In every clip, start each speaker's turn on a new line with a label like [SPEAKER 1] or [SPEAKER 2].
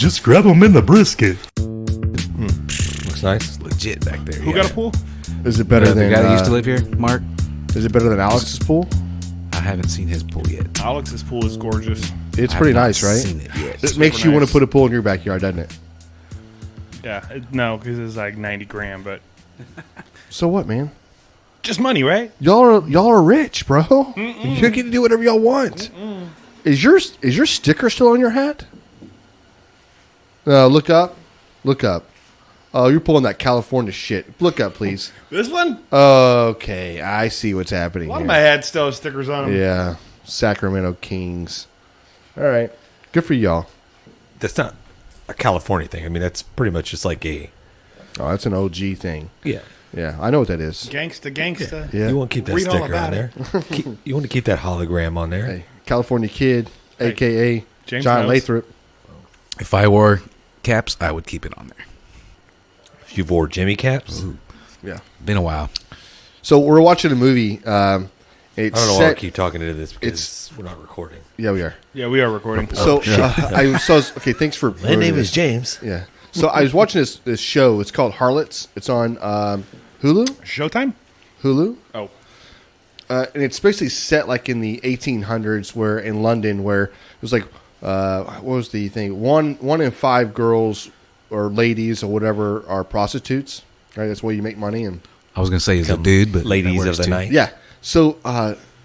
[SPEAKER 1] Just grab them in the brisket.
[SPEAKER 2] Looks nice.
[SPEAKER 3] Legit back there.
[SPEAKER 4] Who got a pool?
[SPEAKER 5] Is it better
[SPEAKER 3] The
[SPEAKER 5] than
[SPEAKER 3] guy that used to live here, Mark?
[SPEAKER 5] Is it better than Alex's pool?
[SPEAKER 3] I haven't seen his pool yet.
[SPEAKER 4] Alex's pool is gorgeous.
[SPEAKER 5] It's
[SPEAKER 3] I
[SPEAKER 5] pretty
[SPEAKER 3] have not
[SPEAKER 5] nice, right?
[SPEAKER 3] Seen it yet.
[SPEAKER 5] It makes
[SPEAKER 4] super
[SPEAKER 5] you want
[SPEAKER 4] nice.
[SPEAKER 5] to put a pool in your backyard, doesn't it?
[SPEAKER 4] Yeah, no, because it's like 90 grand, but
[SPEAKER 5] So what, man?
[SPEAKER 4] just money, right?
[SPEAKER 5] Y'all are rich, bro. You get to do whatever y'all want. Is your sticker still on your hat? No, look up. Look up. Oh, you're pulling that California shit. Look up, please.
[SPEAKER 4] This one?
[SPEAKER 5] Okay, I see what's happening
[SPEAKER 4] A lot
[SPEAKER 5] here.
[SPEAKER 4] of my hats still have stickers on them.
[SPEAKER 5] Yeah, Sacramento Kings. All right, good for y'all.
[SPEAKER 2] That's not a California thing. I mean, that's pretty much just like a...
[SPEAKER 5] Oh, that's an OG thing.
[SPEAKER 2] Yeah.
[SPEAKER 5] Yeah, I know what that is.
[SPEAKER 4] Gangsta.
[SPEAKER 5] Yeah.
[SPEAKER 2] You want to keep that
[SPEAKER 4] Read all
[SPEAKER 2] sticker on
[SPEAKER 4] about
[SPEAKER 2] there. You want to keep that hologram on there.
[SPEAKER 5] Hey, California Kid,
[SPEAKER 4] Hey,
[SPEAKER 5] a.k.a.
[SPEAKER 4] James
[SPEAKER 5] John
[SPEAKER 4] knows.
[SPEAKER 5] Lathrop.
[SPEAKER 3] If I wore caps, I would keep it on there.
[SPEAKER 2] You wore Jimmy caps.
[SPEAKER 5] Yeah.
[SPEAKER 3] Been a while.
[SPEAKER 5] So we're watching a movie. It's
[SPEAKER 2] I don't know why
[SPEAKER 5] set,
[SPEAKER 2] I keep talking into this because we're not recording.
[SPEAKER 5] Yeah, we are.
[SPEAKER 4] Yeah, we are recording.
[SPEAKER 5] So okay, thanks for.
[SPEAKER 2] My name is James.
[SPEAKER 5] Yeah. So I was watching this show. It's called Harlots. It's on Hulu.
[SPEAKER 4] Showtime?
[SPEAKER 5] Hulu.
[SPEAKER 4] Oh.
[SPEAKER 5] And it's basically set like in the 1800s, where in London, where it was like, what was the thing? One in five girls or ladies or whatever are prostitutes. Right, that's where you make money. And
[SPEAKER 3] I was gonna say he's a dude, but
[SPEAKER 2] Ladies
[SPEAKER 3] that
[SPEAKER 2] of
[SPEAKER 3] works
[SPEAKER 2] the
[SPEAKER 3] too.
[SPEAKER 2] night.
[SPEAKER 5] yeah, so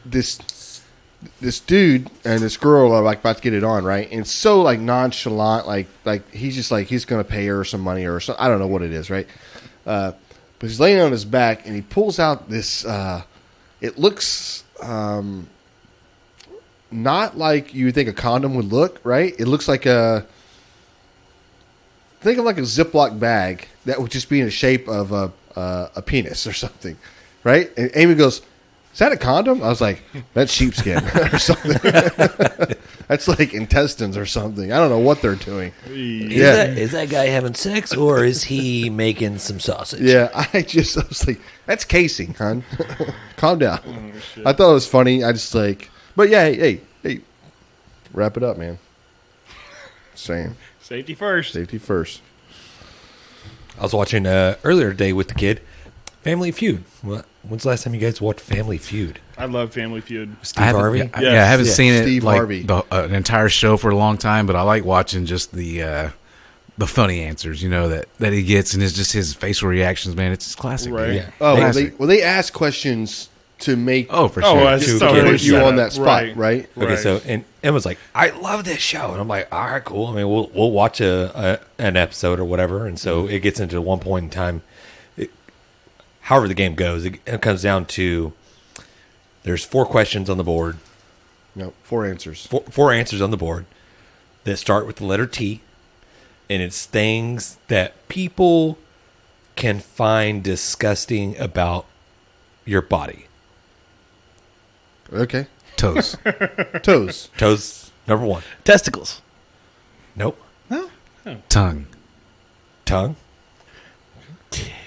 [SPEAKER 5] this dude and this girl are like about to get it on, right? And it's so like nonchalant, like he's just like he's gonna pay her some money or something. I don't know what it is, right? But he's laying on his back and he pulls out this. It looks not like you would think a condom would look, right? It looks like think of like a Ziploc bag that would just be in the shape of a penis or something, right? And Amy goes, "Is that a condom?" I was like, "That's sheepskin or something." That's like intestines or something. I don't know what they're doing. Yeah.
[SPEAKER 2] Is that guy having sex or is he making some sausage?
[SPEAKER 5] Yeah, I was like, "That's casing, hon." Calm down. I thought it was funny. I just like, but yeah, hey, wrap it up, man. Same.
[SPEAKER 4] Safety first.
[SPEAKER 5] Safety first.
[SPEAKER 2] I was watching earlier today with the kid, Family Feud. When's the last time you guys watched Family Feud?
[SPEAKER 4] I love Family Feud.
[SPEAKER 2] Steve Harvey?
[SPEAKER 3] Yeah, I haven't
[SPEAKER 5] Yeah,
[SPEAKER 3] seen it
[SPEAKER 5] Steve
[SPEAKER 3] like
[SPEAKER 5] Harvey.
[SPEAKER 3] an entire show for a long time, but I like watching just the funny answers, that he gets, and it's just his facial reactions. Man, it's just classic.
[SPEAKER 4] Right.
[SPEAKER 3] dude.
[SPEAKER 2] Yeah.
[SPEAKER 5] Oh,
[SPEAKER 3] Classic.
[SPEAKER 5] they ask questions to make
[SPEAKER 3] Oh, for
[SPEAKER 4] Oh,
[SPEAKER 3] sure.
[SPEAKER 4] that's
[SPEAKER 5] to
[SPEAKER 4] so
[SPEAKER 5] put
[SPEAKER 4] good
[SPEAKER 5] you
[SPEAKER 4] setup.
[SPEAKER 5] on that spot, right?
[SPEAKER 2] Okay,
[SPEAKER 4] Right.
[SPEAKER 2] so and Emma's like, I love this show, and I'm like, all right, cool. I mean, we'll watch an episode or whatever, and so it gets into one point in time. However the game goes, it comes down to there's 4 questions on the board,
[SPEAKER 5] No, 4 answers.
[SPEAKER 2] four answers on the board that start with the letter T, and it's things that people can find disgusting about your body.
[SPEAKER 5] Okay.
[SPEAKER 3] Toes,
[SPEAKER 5] Toes.
[SPEAKER 2] Toes, number 1.
[SPEAKER 3] testicles,
[SPEAKER 2] Nope.
[SPEAKER 3] tongue,
[SPEAKER 2] Tongue.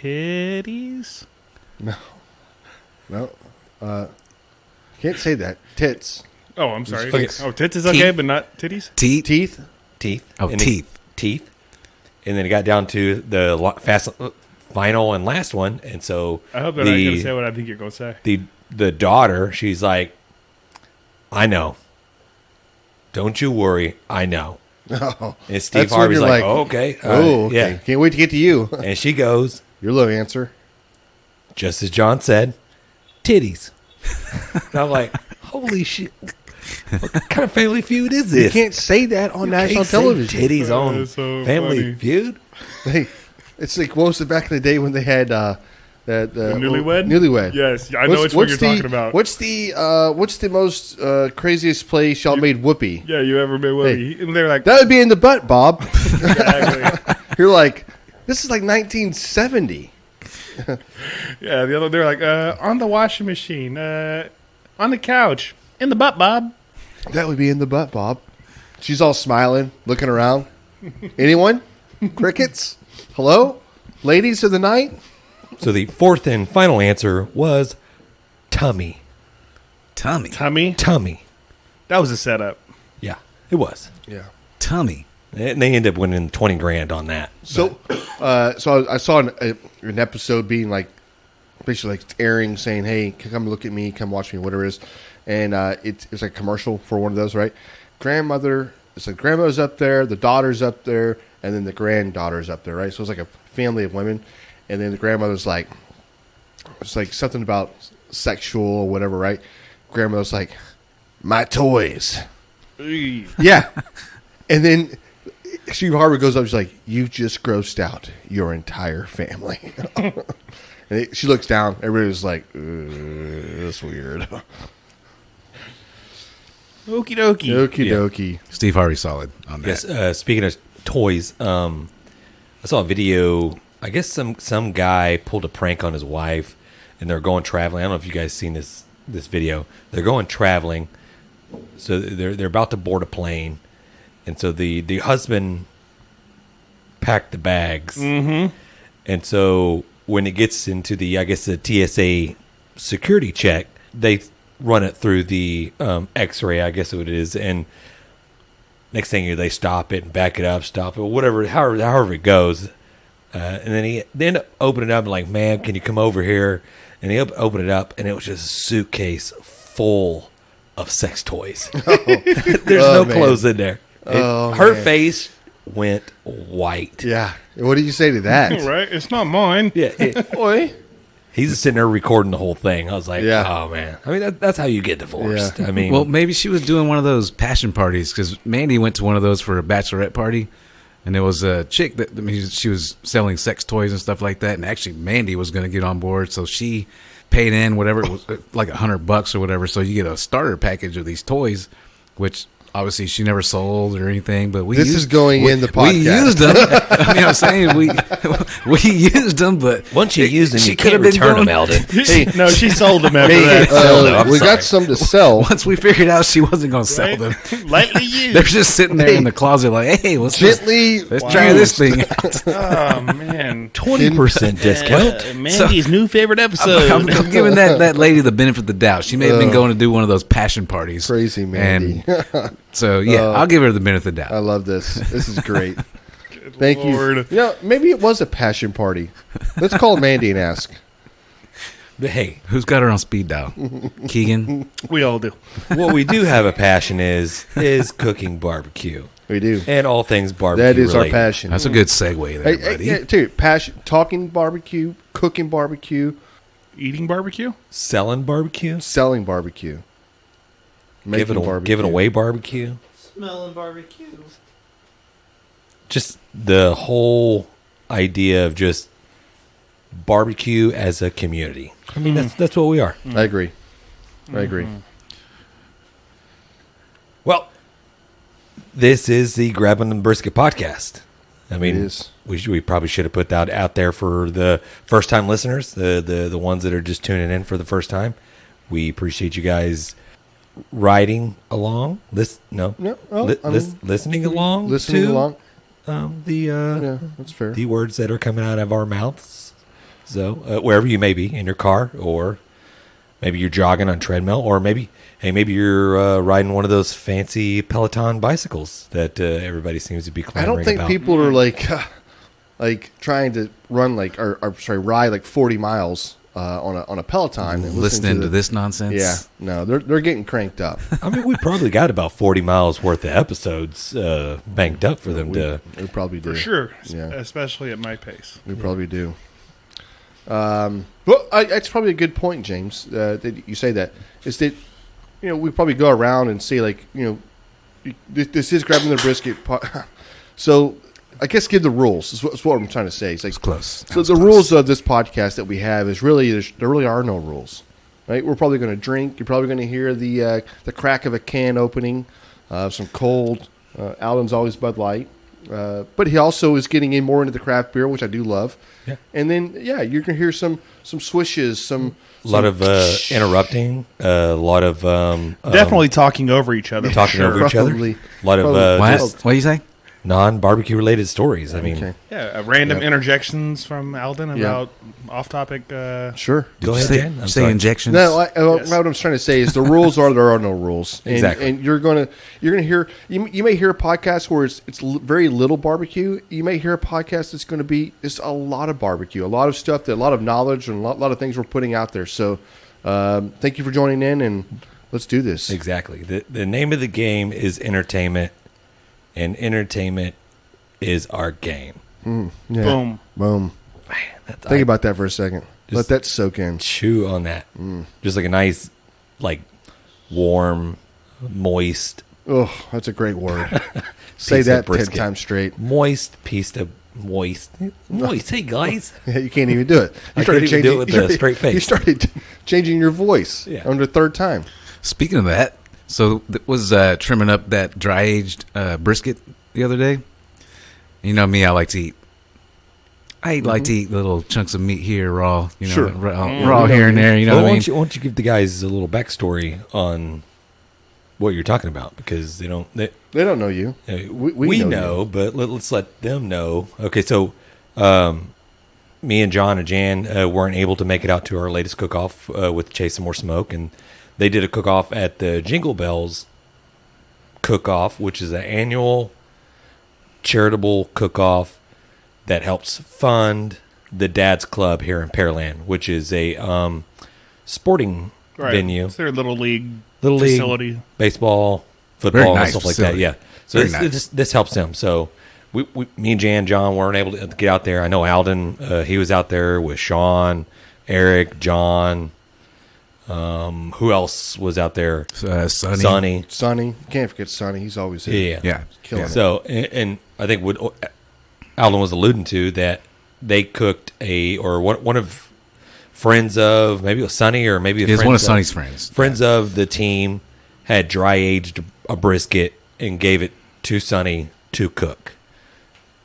[SPEAKER 4] Titties?
[SPEAKER 5] No. Can't say that. Tits.
[SPEAKER 4] Oh, I'm sorry.
[SPEAKER 2] Okay.
[SPEAKER 4] Oh, tits is okay, but not titties?
[SPEAKER 3] teeth.
[SPEAKER 5] Teeth.
[SPEAKER 2] Teeth.
[SPEAKER 3] Oh,
[SPEAKER 2] And
[SPEAKER 3] teeth.
[SPEAKER 2] Teeth. And then it got down to the final and last one. And so
[SPEAKER 4] I hope they're not going to say what I think you're going to say.
[SPEAKER 2] the daughter, she's like, I know. Don't you worry. I know.
[SPEAKER 5] Oh,
[SPEAKER 2] And Steve
[SPEAKER 5] That's when
[SPEAKER 2] Harvey's
[SPEAKER 5] you're
[SPEAKER 2] like,
[SPEAKER 5] like,
[SPEAKER 2] oh, okay.
[SPEAKER 5] oh, okay.
[SPEAKER 2] Yeah.
[SPEAKER 5] Can't wait to get to you.
[SPEAKER 2] And she goes,
[SPEAKER 5] Your little answer.
[SPEAKER 2] just as John said, titties. And I'm like, holy shit. What kind of Family Feud is
[SPEAKER 5] You
[SPEAKER 2] this?
[SPEAKER 5] can't say that on national
[SPEAKER 2] Can't say
[SPEAKER 5] television.
[SPEAKER 2] Titties
[SPEAKER 4] Oh,
[SPEAKER 2] on
[SPEAKER 4] that's so
[SPEAKER 2] Family
[SPEAKER 4] funny.
[SPEAKER 2] Feud?
[SPEAKER 5] Hey, it's like what was it back in the day when they had the
[SPEAKER 4] Newlywed?
[SPEAKER 5] Newlywed.
[SPEAKER 4] Yes, I know it's what you're talking about.
[SPEAKER 5] What's the most craziest place y'all made whoopee?
[SPEAKER 4] Yeah, you ever been with me? And they're like,
[SPEAKER 5] That would be in the butt, Bob.
[SPEAKER 4] exactly.
[SPEAKER 5] You're like, this is like 1970.
[SPEAKER 4] Yeah, they're like, on the washing machine, on the couch, in the butt, Bob.
[SPEAKER 5] That would be in the butt, Bob. She's all smiling, looking around. Anyone? Crickets? Hello? Ladies of the night?
[SPEAKER 2] So the fourth and final answer was tummy.
[SPEAKER 3] Tummy.
[SPEAKER 4] Tummy?
[SPEAKER 2] Tummy.
[SPEAKER 4] That was a setup.
[SPEAKER 2] Yeah, it was.
[SPEAKER 5] Yeah.
[SPEAKER 3] Tummy.
[SPEAKER 2] And they end up winning $20,000 on that.
[SPEAKER 5] So, so I saw an episode being like, basically like airing, saying, "Hey, come look at me, come watch me, whatever it is," and it's like a commercial for one of those, right? It's like grandmother's up there, the daughter's up there, and then the granddaughter's up there, right? So it's like a family of women, and then the grandmother's like, it's like something about sexual or whatever, right? Grandmother's like, "My toys." Yeah. And then Steve Harvey goes up, she's like, "You just grossed out your entire family." And she looks down, everybody's like, "That's weird."
[SPEAKER 4] Okie dokie.
[SPEAKER 5] Okie dokie.
[SPEAKER 3] Steve Harvey solid on that.
[SPEAKER 2] Yes. Speaking of toys, I saw a video. I guess some guy pulled a prank on his wife, and they're going traveling. I don't know if you guys seen this video. They're going traveling, so they're about to board a plane, and so the husband packed the bags, and so when it gets into the TSA security check, they run it through the X-ray, I guess what it is, and next thing they stop it and back it up, stop it, whatever, however it goes, and then they end up opening it up and like, "Ma'am, can you come over here?" And they open it up, and it was just a suitcase full of sex toys. There's no clothes in there. Her face went white.
[SPEAKER 5] Yeah. What do you say to that?
[SPEAKER 4] Right? It's not mine.
[SPEAKER 2] Yeah.
[SPEAKER 5] Boy.
[SPEAKER 2] He's just sitting there recording the whole thing. I was like,
[SPEAKER 5] Yeah.
[SPEAKER 2] "Oh man!" I mean, that's how you get divorced.
[SPEAKER 5] Yeah.
[SPEAKER 2] I mean,
[SPEAKER 3] Well, maybe she was doing one of those passion parties because Mandy went to one of those for a bachelorette party, and there was a chick that she was selling sex toys and stuff like that. And actually, Mandy was going to get on board, so she paid in whatever it was, like $100 or whatever. So you get a starter package of these toys, which obviously she never sold or anything. But
[SPEAKER 5] This is going in the podcast.
[SPEAKER 3] We used them. I mean, I'm saying we used them, but
[SPEAKER 2] once you use them,
[SPEAKER 3] she
[SPEAKER 2] you
[SPEAKER 3] could
[SPEAKER 2] can't
[SPEAKER 3] have been
[SPEAKER 2] return them,
[SPEAKER 3] going-
[SPEAKER 2] Eldon.
[SPEAKER 4] No, she sold them after
[SPEAKER 5] Hey,
[SPEAKER 4] that.
[SPEAKER 5] we got some to sell.
[SPEAKER 3] once we figured out she wasn't going to sell
[SPEAKER 4] Right?
[SPEAKER 3] them,
[SPEAKER 4] Lightly used.
[SPEAKER 3] they're just sitting there in the closet like, "Hey, let's
[SPEAKER 5] Gently.
[SPEAKER 3] try this thing."
[SPEAKER 4] Oh, man.
[SPEAKER 2] 20% discount.
[SPEAKER 4] Mandy's new favorite episode.
[SPEAKER 3] I'm giving that lady the benefit of the doubt. She may have been going to do one of those passion parties.
[SPEAKER 5] Crazy Mandy.
[SPEAKER 3] And so, yeah, I'll give her the benefit of the doubt.
[SPEAKER 5] I love this. This is great. Thank
[SPEAKER 4] Lord.
[SPEAKER 5] you. Yeah, maybe it was a passion party. Let's call Mandy and ask.
[SPEAKER 2] But hey,
[SPEAKER 3] Who's got her on speed dial? Keegan?
[SPEAKER 4] We all do.
[SPEAKER 2] what we do have a passion is cooking barbecue
[SPEAKER 5] We do.
[SPEAKER 2] and all things barbecue.
[SPEAKER 5] That is our
[SPEAKER 2] related.
[SPEAKER 5] passion.
[SPEAKER 3] That's a good segue there, buddy.
[SPEAKER 5] yeah, dude, passion. Talking barbecue, cooking barbecue,
[SPEAKER 4] Eating barbecue?
[SPEAKER 2] Selling barbecue,
[SPEAKER 5] selling barbecue, making barbecue.
[SPEAKER 2] giving away barbecue.
[SPEAKER 1] Smelling barbecue.
[SPEAKER 2] Just the whole idea of just barbecue as a community. I mean, that's what we are.
[SPEAKER 5] I agree. I agree.
[SPEAKER 2] Well, this is the Grabbing the Brisket podcast. I mean,
[SPEAKER 5] It is.
[SPEAKER 2] we probably should have put that out there for the first time listeners, the ones that are just tuning in for the first time. We appreciate you guys riding along. Listening along.
[SPEAKER 5] Listening
[SPEAKER 2] to,
[SPEAKER 5] along.
[SPEAKER 2] The
[SPEAKER 5] That's fair.
[SPEAKER 2] the words that are coming out of our mouths. So wherever you may be, in your car, or maybe you're jogging on treadmill, or maybe you're riding one of those fancy Peloton bicycles that everybody seems to be
[SPEAKER 5] I
[SPEAKER 2] clamoring
[SPEAKER 5] don't think
[SPEAKER 2] about.
[SPEAKER 5] people are like trying to run ride like 40 miles on a Peloton and
[SPEAKER 3] Listening to this nonsense.
[SPEAKER 5] Yeah, no, they're getting cranked up.
[SPEAKER 2] I mean, we probably got about 40 miles worth of episodes banked up for them to.
[SPEAKER 5] We probably do
[SPEAKER 4] For sure.
[SPEAKER 5] Yeah.
[SPEAKER 4] Especially at my pace.
[SPEAKER 5] We probably do. Well, that's probably a good point, James. That you say that is that we probably go around and say like this is Grabbing the Brisket. So I guess give the rules. Is what I'm trying to say. It's like
[SPEAKER 3] It's close.
[SPEAKER 5] So the rules of this podcast that we have is really there really are no rules, right? We're probably going to drink. You're probably going to hear the crack of a can opening, some cold. Alden's always Bud Light, but he also is getting in more into the craft beer, which I do love.
[SPEAKER 2] Yeah.
[SPEAKER 5] And then you're going to hear some swishes,
[SPEAKER 2] A lot of interrupting, a lot of
[SPEAKER 4] Definitely talking over each other.
[SPEAKER 2] talking over each other.
[SPEAKER 5] Probably.
[SPEAKER 2] A lot of
[SPEAKER 5] Probably.
[SPEAKER 3] What?
[SPEAKER 2] just
[SPEAKER 3] What do you say?
[SPEAKER 2] non-barbecue related stories. I mean,
[SPEAKER 5] Okay.
[SPEAKER 4] Yeah, random
[SPEAKER 5] Yep.
[SPEAKER 4] interjections from Alden
[SPEAKER 5] Yeah.
[SPEAKER 4] about off-topic.
[SPEAKER 5] Sure.
[SPEAKER 2] go ahead, Dan. I'm
[SPEAKER 3] Say
[SPEAKER 2] sorry.
[SPEAKER 3] injections.
[SPEAKER 5] No,
[SPEAKER 4] Yes.
[SPEAKER 5] what I'm trying to say is the rules are there are no rules. And,
[SPEAKER 2] Exactly.
[SPEAKER 5] And you're gonna hear you may hear a podcast where it's very little barbecue. You may hear a podcast that's going to be it's a lot of barbecue, a lot of stuff, a lot of knowledge, and a lot of things we're putting out there. So, thank you for joining in, and let's do this.
[SPEAKER 2] Exactly. The name of the game is entertainment, and entertainment is our game.
[SPEAKER 5] Yeah.
[SPEAKER 4] Boom.
[SPEAKER 5] Boom. Think about that for a second. Let that soak in.
[SPEAKER 2] Chew on that. Just like a nice, like, warm, moist,
[SPEAKER 5] Oh, that's a great word. Say
[SPEAKER 2] Piece of
[SPEAKER 5] that 10
[SPEAKER 2] brisket.
[SPEAKER 5] times straight.
[SPEAKER 2] moist piece of moist. Moist. Hey, guys.
[SPEAKER 5] Yeah, you can't even do it.
[SPEAKER 2] I can't even do it with a straight face.
[SPEAKER 5] You started changing your voice on the third time.
[SPEAKER 3] Speaking of that, so was trimming up that dry aged brisket the other day. You know me, I like to eat. Like to eat little chunks of meat here, raw. You know,
[SPEAKER 5] Sure.
[SPEAKER 3] raw here and there. You know
[SPEAKER 2] Well,
[SPEAKER 3] what I
[SPEAKER 2] why
[SPEAKER 3] mean?
[SPEAKER 2] don't you give the guys a little backstory on what you're talking about? Because they don't.
[SPEAKER 5] They don't know you.
[SPEAKER 2] We know, but let's let them know. Okay, so me and John and Jan weren't able to make it out to our latest cook-off with Chase Some More Smoke, and they did a cook-off at the Jingle Bells cook-off, which is an annual charitable cook-off that helps fund the Dad's Club here in Pearland, which is a sporting venue.
[SPEAKER 4] It's their little league
[SPEAKER 2] Little league,
[SPEAKER 4] facility.
[SPEAKER 2] baseball,
[SPEAKER 3] Very
[SPEAKER 2] football, and
[SPEAKER 3] nice
[SPEAKER 2] stuff like
[SPEAKER 3] facility.
[SPEAKER 2] that. Yeah. So
[SPEAKER 3] Very
[SPEAKER 2] this helps them. So me and Jan, John weren't able to get out there. I know Alden, he was out there with Sean, Eric, John. Who else was out there?
[SPEAKER 3] Sonny.
[SPEAKER 2] Sonny.
[SPEAKER 5] Can't forget Sonny. He's always here.
[SPEAKER 2] Yeah.
[SPEAKER 5] Killing it.
[SPEAKER 2] So, and I think what Alden was alluding to, that they cooked one of friends of, maybe it was Sonny, or maybe
[SPEAKER 3] He was one of Sonny's friends.
[SPEAKER 2] Friends of the team had dry aged a brisket and gave it to Sonny to cook.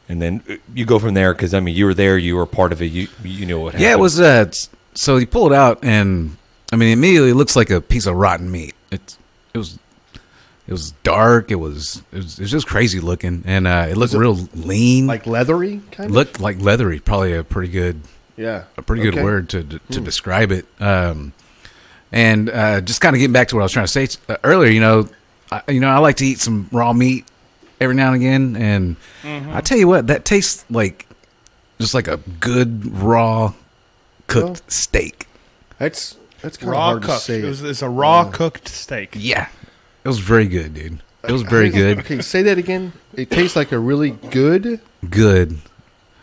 [SPEAKER 2] And then you go from there, because I mean, you were there, you were part of it, you know what happened.
[SPEAKER 3] Yeah, it was. So you pull it out, and I mean, immediately it looks like a piece of rotten meat. It was dark. It was just crazy looking, and it looked real lean.
[SPEAKER 5] Like leathery, kind of?
[SPEAKER 3] Looked like leathery. Probably a pretty good
[SPEAKER 5] Okay.
[SPEAKER 3] word to describe it. And just kind of getting back to what I was trying to say earlier, I like to eat some raw meat every now and again, and I tell you what, that tastes like just like a good raw cooked steak.
[SPEAKER 5] That's kind of
[SPEAKER 4] Raw
[SPEAKER 5] hard
[SPEAKER 4] cooked.
[SPEAKER 5] to say.
[SPEAKER 4] It's a raw cooked steak.
[SPEAKER 3] Yeah, it was very good, dude. It was very good.
[SPEAKER 5] Okay, say that again. It tastes like a really good
[SPEAKER 3] Good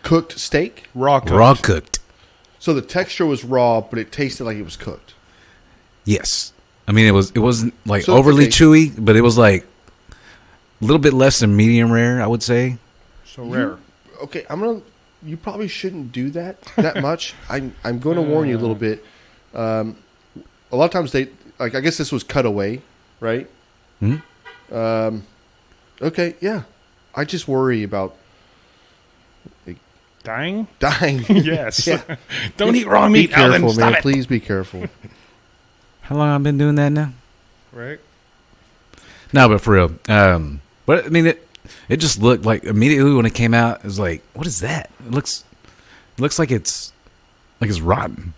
[SPEAKER 5] cooked steak.
[SPEAKER 4] Raw cooked.
[SPEAKER 3] raw cooked.
[SPEAKER 5] So the texture was raw, but it tasted like it was cooked.
[SPEAKER 3] Yes, I mean it wasn't like
[SPEAKER 5] So,
[SPEAKER 3] overly
[SPEAKER 5] okay.
[SPEAKER 3] chewy, but it was like a little bit less than medium rare, I would say.
[SPEAKER 4] So rare.
[SPEAKER 5] Okay, you probably shouldn't do that much. I'm going to warn you a little bit. A lot of times I guess this was cut away, right?
[SPEAKER 3] Hmm?
[SPEAKER 5] Okay, yeah. I just worry about
[SPEAKER 4] Dying?
[SPEAKER 5] dying.
[SPEAKER 4] Yes.
[SPEAKER 5] Yeah.
[SPEAKER 4] Don't eat raw
[SPEAKER 5] Be
[SPEAKER 4] meat, Alvin.
[SPEAKER 5] careful,
[SPEAKER 4] Stop
[SPEAKER 5] man.
[SPEAKER 4] it.
[SPEAKER 5] Please be careful.
[SPEAKER 3] How long I've been doing that now?
[SPEAKER 4] Right?
[SPEAKER 3] No, but for real. But I mean, it just looked like immediately when it came out, it was like, what is that? It looks like it's rotten.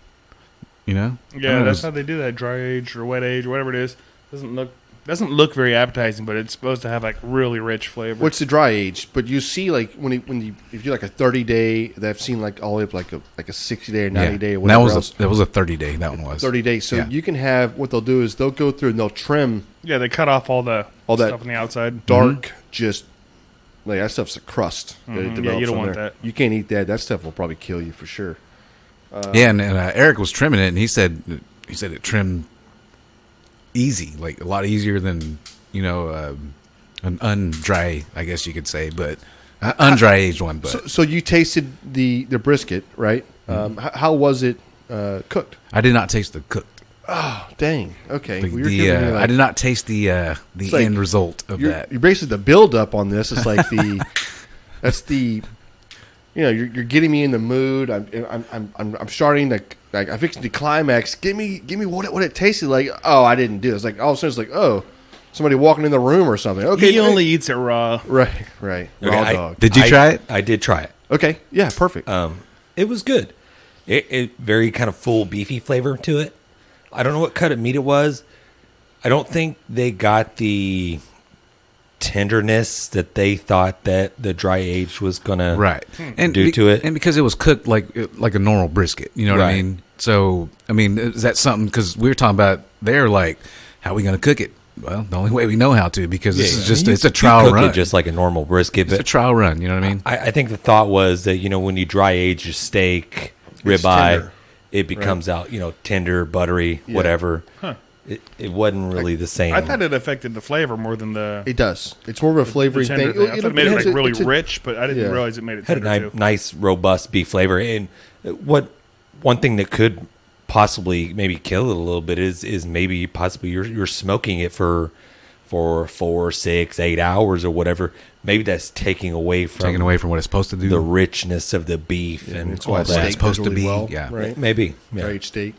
[SPEAKER 3] You know? I
[SPEAKER 4] Yeah,
[SPEAKER 3] don't know,
[SPEAKER 4] that's
[SPEAKER 3] it
[SPEAKER 4] how they do that. Dry age or wet age or whatever it is. Doesn't look very appetizing, but it's supposed to have like really rich flavor.
[SPEAKER 5] What's the dry age? But you see, like if you're like a 30-day, I've seen like all the way up like a 60-day or 90-day or whatever else.
[SPEAKER 3] That was a 30-day. That one was
[SPEAKER 5] 30 days. So
[SPEAKER 3] Yeah.
[SPEAKER 5] you can have what they'll do is they'll go through and they'll trim
[SPEAKER 4] Yeah, they cut off all that
[SPEAKER 5] that
[SPEAKER 4] on the outside.
[SPEAKER 5] dark, just like that stuff's a crust. That it
[SPEAKER 4] Mhm. Yeah,
[SPEAKER 5] develops
[SPEAKER 4] you don't
[SPEAKER 5] on
[SPEAKER 4] want
[SPEAKER 5] there.
[SPEAKER 4] that.
[SPEAKER 5] You can't eat that. That stuff will probably kill you for sure.
[SPEAKER 3] Yeah, and Eric was trimming it, and he said it trimmed easy, like a lot easier than an undry, I guess you could say, but undry aged one. But
[SPEAKER 5] So you tasted the brisket, right? How was it cooked?
[SPEAKER 3] I did not taste the cooked.
[SPEAKER 5] Oh, dang. Okay.
[SPEAKER 3] The,
[SPEAKER 5] Well, you're giving me, like-
[SPEAKER 3] I did not taste the
[SPEAKER 5] It's like
[SPEAKER 3] end result of
[SPEAKER 5] you're,
[SPEAKER 3] that.
[SPEAKER 5] You're basically the build up on this. It's like that's the, you're getting me in the mood. I'm starting to I'm fixing the climax. Give me what it tasted like. Oh, I didn't do it. It's like all of a sudden it's like, oh, somebody walking in the room or something. Okay,
[SPEAKER 4] He only eats it raw.
[SPEAKER 5] right.
[SPEAKER 2] Okay,
[SPEAKER 5] Raw dog.
[SPEAKER 3] Did you try it?
[SPEAKER 2] I did try it.
[SPEAKER 5] Okay, yeah, perfect.
[SPEAKER 2] It was good. It very kind of full beefy flavor to it. I don't know what cut of meat it was. I don't think they got the tenderness that they thought that the dry age was gonna
[SPEAKER 3] Right. And
[SPEAKER 2] do to it.
[SPEAKER 3] And because it was cooked like a normal brisket, you know what I
[SPEAKER 2] Right.
[SPEAKER 3] mean? So, I mean, is that something, because we were talking about, they're like, how are we going to cook it? Well, the only way we know how to, because this is just, it's a trial
[SPEAKER 2] cook
[SPEAKER 3] run.
[SPEAKER 2] it just like a normal brisket.
[SPEAKER 3] It's a
[SPEAKER 2] But
[SPEAKER 3] trial run, you know what I mean?
[SPEAKER 2] I think the thought was that, when you dry age your steak, ribeye,
[SPEAKER 5] tender.
[SPEAKER 2] it becomes out, tender, buttery,
[SPEAKER 5] Yeah.
[SPEAKER 2] whatever.
[SPEAKER 4] Huh.
[SPEAKER 2] It wasn't really the same.
[SPEAKER 4] I thought it affected the flavor more than the
[SPEAKER 5] It does. It's more of a flavoring
[SPEAKER 4] tender
[SPEAKER 5] thing.
[SPEAKER 4] thing. I thought it made it
[SPEAKER 5] has
[SPEAKER 4] like
[SPEAKER 5] a-
[SPEAKER 4] really
[SPEAKER 5] it's a-
[SPEAKER 4] rich, but I didn't
[SPEAKER 5] Yeah.
[SPEAKER 4] realize it made it
[SPEAKER 2] had a
[SPEAKER 4] tender too.
[SPEAKER 2] nice, robust beef flavor. And one thing that could possibly maybe kill it a little bit is maybe possibly you're smoking it for 4, 6, 8 hours or whatever. Maybe that's taking away from
[SPEAKER 3] what it's supposed to do.
[SPEAKER 2] the richness of the beef and
[SPEAKER 5] It's
[SPEAKER 2] all
[SPEAKER 5] why
[SPEAKER 2] that.
[SPEAKER 5] steak
[SPEAKER 3] it's supposed
[SPEAKER 5] does
[SPEAKER 3] to
[SPEAKER 5] really
[SPEAKER 3] be,
[SPEAKER 5] well,
[SPEAKER 3] yeah.
[SPEAKER 5] right?
[SPEAKER 2] Maybe. Yeah.
[SPEAKER 5] Dry aged steak.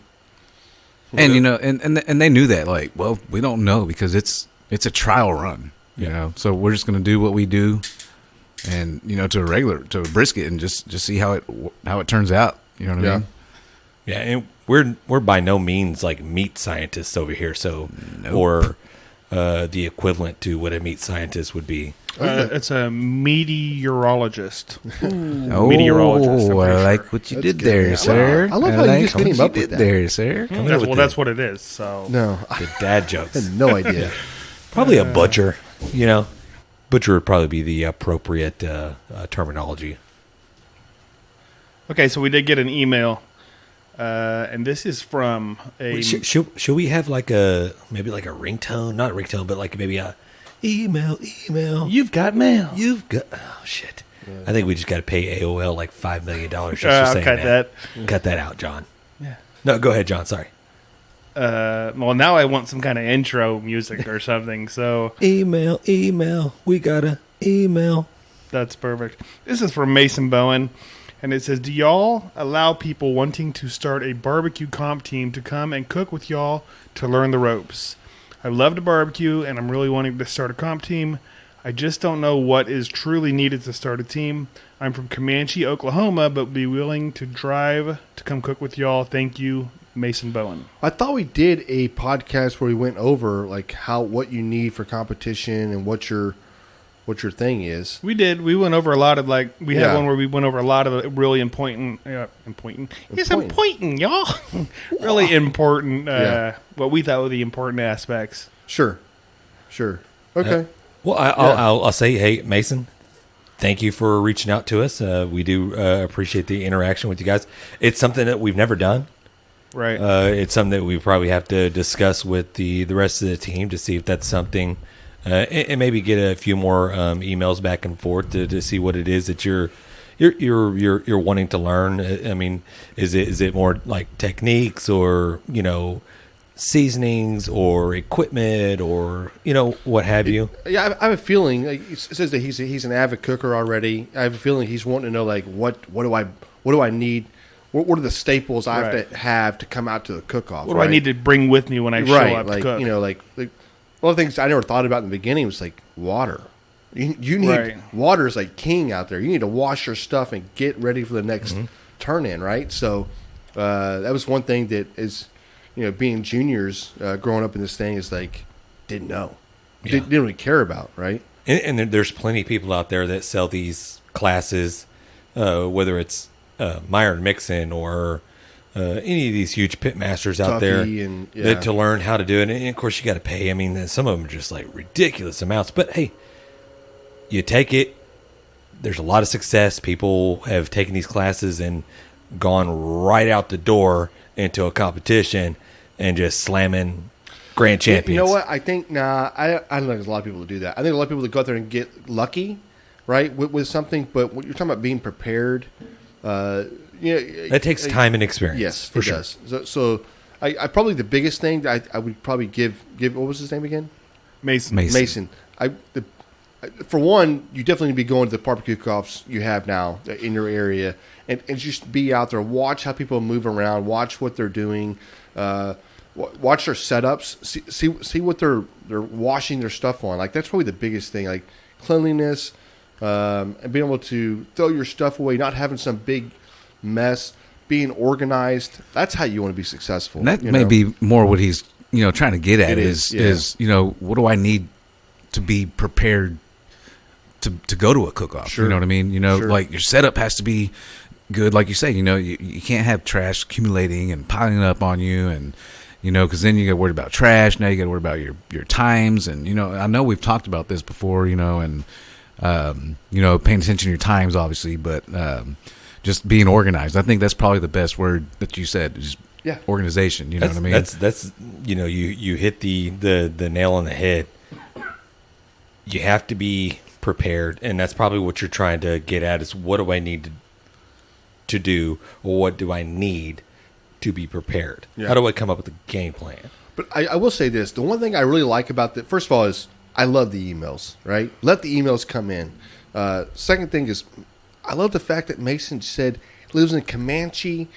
[SPEAKER 3] And and they knew that, like, well, we don't know because it's a trial run, you know. So we're just going to do what we do, and to a brisket, and just see how it turns out. You know what I mean?
[SPEAKER 2] Yeah, and we're by no means like meat scientists over here, so or the equivalent to what a meat scientist would be.
[SPEAKER 4] It's a meteorologist.
[SPEAKER 3] Oh,
[SPEAKER 4] Meteorologist, I'm pretty
[SPEAKER 3] I
[SPEAKER 4] sure.
[SPEAKER 3] like what you
[SPEAKER 5] That's
[SPEAKER 3] did
[SPEAKER 5] good,
[SPEAKER 3] there,
[SPEAKER 5] man.
[SPEAKER 3] sir.
[SPEAKER 5] I love how you
[SPEAKER 3] like
[SPEAKER 5] just
[SPEAKER 3] what
[SPEAKER 5] came
[SPEAKER 3] you
[SPEAKER 5] up
[SPEAKER 3] did
[SPEAKER 5] with that.
[SPEAKER 3] there, sir.
[SPEAKER 4] That's what it is. So
[SPEAKER 5] No, I
[SPEAKER 2] The dad jokes.
[SPEAKER 5] had no idea.
[SPEAKER 2] Probably a butcher, Butcher would probably be the appropriate terminology.
[SPEAKER 4] okay, so we did get an email, and this is from a.
[SPEAKER 2] Should we have like maybe like a ringtone? Not a ringtone, but like maybe a email.
[SPEAKER 4] You've got mail.
[SPEAKER 2] You've got shit. I think we just got to pay AOL like $5 million just for
[SPEAKER 4] I'll
[SPEAKER 2] saying
[SPEAKER 4] cut
[SPEAKER 2] that. Cut that out, John.
[SPEAKER 4] Yeah.
[SPEAKER 2] No, go ahead, John. Sorry.
[SPEAKER 4] Well, now I want some kind of intro music or something. So
[SPEAKER 2] Email. We gotta email.
[SPEAKER 4] that's perfect. This is from Mason Bowen, and it says, "Do y'all allow people wanting to start a barbecue comp team to come and cook with y'all to learn the ropes? I love to barbecue, and I'm really wanting to start a comp team. I just don't know what is truly needed to start a team. I'm from Comanche, Oklahoma, but be willing to drive to come cook with y'all. Thank you, Mason Bowen."
[SPEAKER 5] I thought we did a podcast where we went over like what you need for competition and what your thing is.
[SPEAKER 4] We did. We went over a lot of had
[SPEAKER 5] Yeah.
[SPEAKER 4] one where we went over a lot of really important. It's important, y'all. Really important.
[SPEAKER 5] Yeah.
[SPEAKER 4] What we thought were the important aspects.
[SPEAKER 5] Sure. Okay.
[SPEAKER 2] Well, I'll say, hey, Mason, thank you for reaching out to us. We do appreciate the interaction with you guys. It's something that we've never done.
[SPEAKER 4] Right.
[SPEAKER 2] It's something that we probably have to discuss with the rest of the team to see if that's something, and maybe get a few more emails back and forth to see what it is that you're wanting to learn. I mean, is it more like techniques or seasonings or equipment or what have you?
[SPEAKER 5] Yeah, I have a feeling. Like, it says that he's an avid cooker already. I have a feeling he's wanting to know like what do I need? What are the staples I have to have to come out to the cook-off?
[SPEAKER 4] What do I need to bring with me when I show up
[SPEAKER 5] like,
[SPEAKER 4] to cook?
[SPEAKER 5] like one of the things I never thought about in the beginning was like water. You need
[SPEAKER 4] Right.
[SPEAKER 5] water is like king out there. You need to wash your stuff and get ready for the next turn in, right? So that was one thing that is, being juniors growing up in this thing is like didn't know, didn't really care about, right?
[SPEAKER 2] And there's plenty of people out there that sell these classes, whether it's Myron Mixon or any of these huge pit masters out there
[SPEAKER 5] and, yeah.
[SPEAKER 2] to learn how to do it. And of course, you got to pay. I mean, some of them are just like ridiculous amounts. But hey, you take it. There's a lot of success. People have taken these classes and gone right out the door into a competition and just slamming grand champions.
[SPEAKER 5] You know what? I think I don't think there's a lot of people that do that. I think a lot of people that go out there and get lucky, right, with something. But when you're talking about being prepared,
[SPEAKER 2] that takes time and experience.
[SPEAKER 5] Yes,
[SPEAKER 2] for
[SPEAKER 5] it
[SPEAKER 2] sure.
[SPEAKER 5] does. So I probably the biggest thing that I would probably give. What was his name again?
[SPEAKER 4] Mason.
[SPEAKER 5] Mason. For one, you definitely need to be going to the barbecue cook-offs you have now in your area, and just be out there, watch how people move around, watch what they're doing. watch their setups, see what they're washing their stuff on. Like that's probably the biggest thing, like cleanliness, and being able to throw your stuff away, not having some big mess, being organized. That's how you want to be successful.
[SPEAKER 3] And that may be more what he's trying to get at is what do I need to be prepared to go to a cook-off?
[SPEAKER 5] Sure.
[SPEAKER 3] You know what I mean?
[SPEAKER 5] Sure.
[SPEAKER 3] Like your setup has to be good, like you say. You can't have trash accumulating and piling up on you, and because then you get worried about trash. Now you got to worry about your times, and I know we've talked about this before, and paying attention to your times, obviously, but just being organized. I think that's probably the best word that you said. Just organization. You know what I mean?
[SPEAKER 2] That's you hit the nail on the head. You have to be prepared, and that's probably what you're trying to get at is what do I need to do, or what do I need to be prepared? How do I come up with a game plan?
[SPEAKER 5] But I will say this. The one thing I really like about that, first of all, is I love the emails, right? Let the emails come in. Second thing is I love the fact that Mason said he lives in Comanche,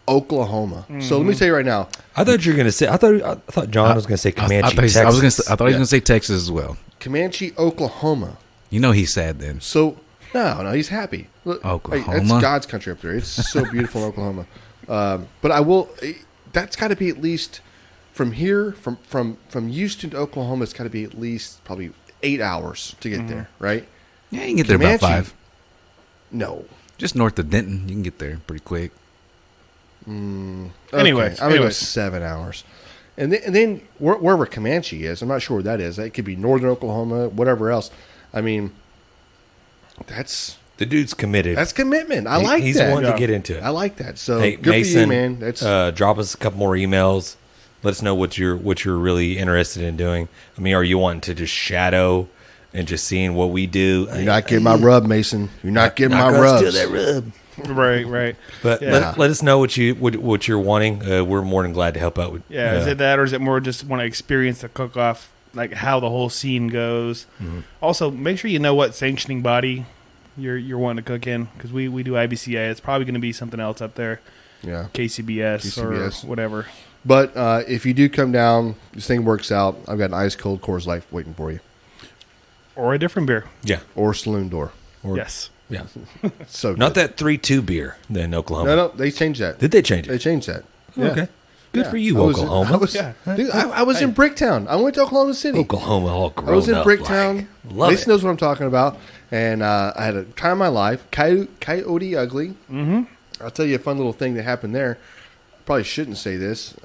[SPEAKER 5] Oklahoma. So let me tell you right now.
[SPEAKER 2] I thought you were going to say, I thought John was going to say Comanche, Texas.
[SPEAKER 3] I thought he was going to say Texas as well.
[SPEAKER 5] Comanche, Oklahoma.
[SPEAKER 3] He's sad then.
[SPEAKER 5] So, no, he's happy. Look,
[SPEAKER 3] Oklahoma?
[SPEAKER 5] It's God's country up there. It's so beautiful in Oklahoma. But that's got to be at least from here, from Houston to Oklahoma, it's got to be at least probably 8 hours to get there, right?
[SPEAKER 3] Yeah, you can get there about 5.
[SPEAKER 5] No.
[SPEAKER 3] Just north of Denton, you can get there pretty quick.
[SPEAKER 5] Okay.
[SPEAKER 4] Anyway,
[SPEAKER 5] I'm going to go 7 hours. And then wherever Comanche is, I'm not sure where that is. It could be northern Oklahoma, whatever else. I mean, that's...
[SPEAKER 2] The dude's committed.
[SPEAKER 5] That's commitment. I like
[SPEAKER 2] he's
[SPEAKER 5] that.
[SPEAKER 2] He's wanting to get into it.
[SPEAKER 5] I like that. So
[SPEAKER 2] hey,
[SPEAKER 5] good
[SPEAKER 2] Mason,
[SPEAKER 5] for you, man. That's
[SPEAKER 2] drop us a couple more emails. Let us know what you're really interested in doing. I mean, are you wanting to just shadow and just seeing what we do?
[SPEAKER 5] You're not getting my rub, Mason. You're not getting my rubs.
[SPEAKER 2] Steal that rub.
[SPEAKER 4] Right.
[SPEAKER 2] But let us know what you're wanting. We're more than glad to help out with.
[SPEAKER 4] Yeah, is it that, or is it more just want to experience the cook-off, like how the whole scene goes? Mm-hmm. Also, make sure you know what sanctioning body you're wanting to cook in, because we do IBCA. It's probably going to be something else up there.
[SPEAKER 5] Yeah,
[SPEAKER 4] KCBS or whatever.
[SPEAKER 5] But if you do come down, this thing works out. I've got an ice cold Coors Light waiting for you,
[SPEAKER 4] or a different beer.
[SPEAKER 2] Yeah,
[SPEAKER 5] or saloon door.
[SPEAKER 4] Yes.
[SPEAKER 2] Yeah.
[SPEAKER 5] So
[SPEAKER 2] not that 3-2 beer in Oklahoma.
[SPEAKER 5] No, they changed that.
[SPEAKER 2] Did they change it?
[SPEAKER 5] They changed that.
[SPEAKER 2] Yeah. Okay. Good for you, Oklahoma.
[SPEAKER 5] I was in Bricktown. I went to Oklahoma City.
[SPEAKER 2] Oklahoma, all grown up.
[SPEAKER 5] I was in Bricktown.
[SPEAKER 2] Love
[SPEAKER 5] Mason
[SPEAKER 2] it.
[SPEAKER 5] knows what I'm talking about. And I had a time of my life. Coyote Ugly. Mm-hmm. I'll tell you a fun little thing that happened there. Probably shouldn't say this.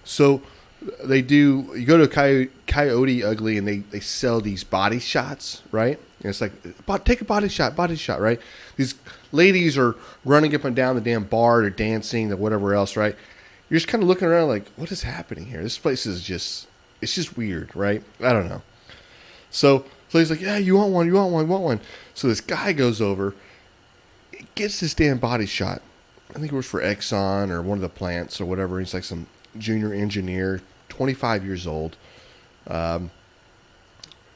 [SPEAKER 5] So they do. You go to Coyote Ugly, and they sell these body shots, right? And it's like, take a body shot, right? These ladies are running up and down the damn bar, they're dancing, or whatever else, right? You're just kind of looking around like, what is happening here? This place is it's just weird, right? I don't know. So he's like, yeah, you want one. So this guy goes over, gets this damn body shot. I think it was for Exxon or one of the plants or whatever. He's like some junior engineer, 25 years old.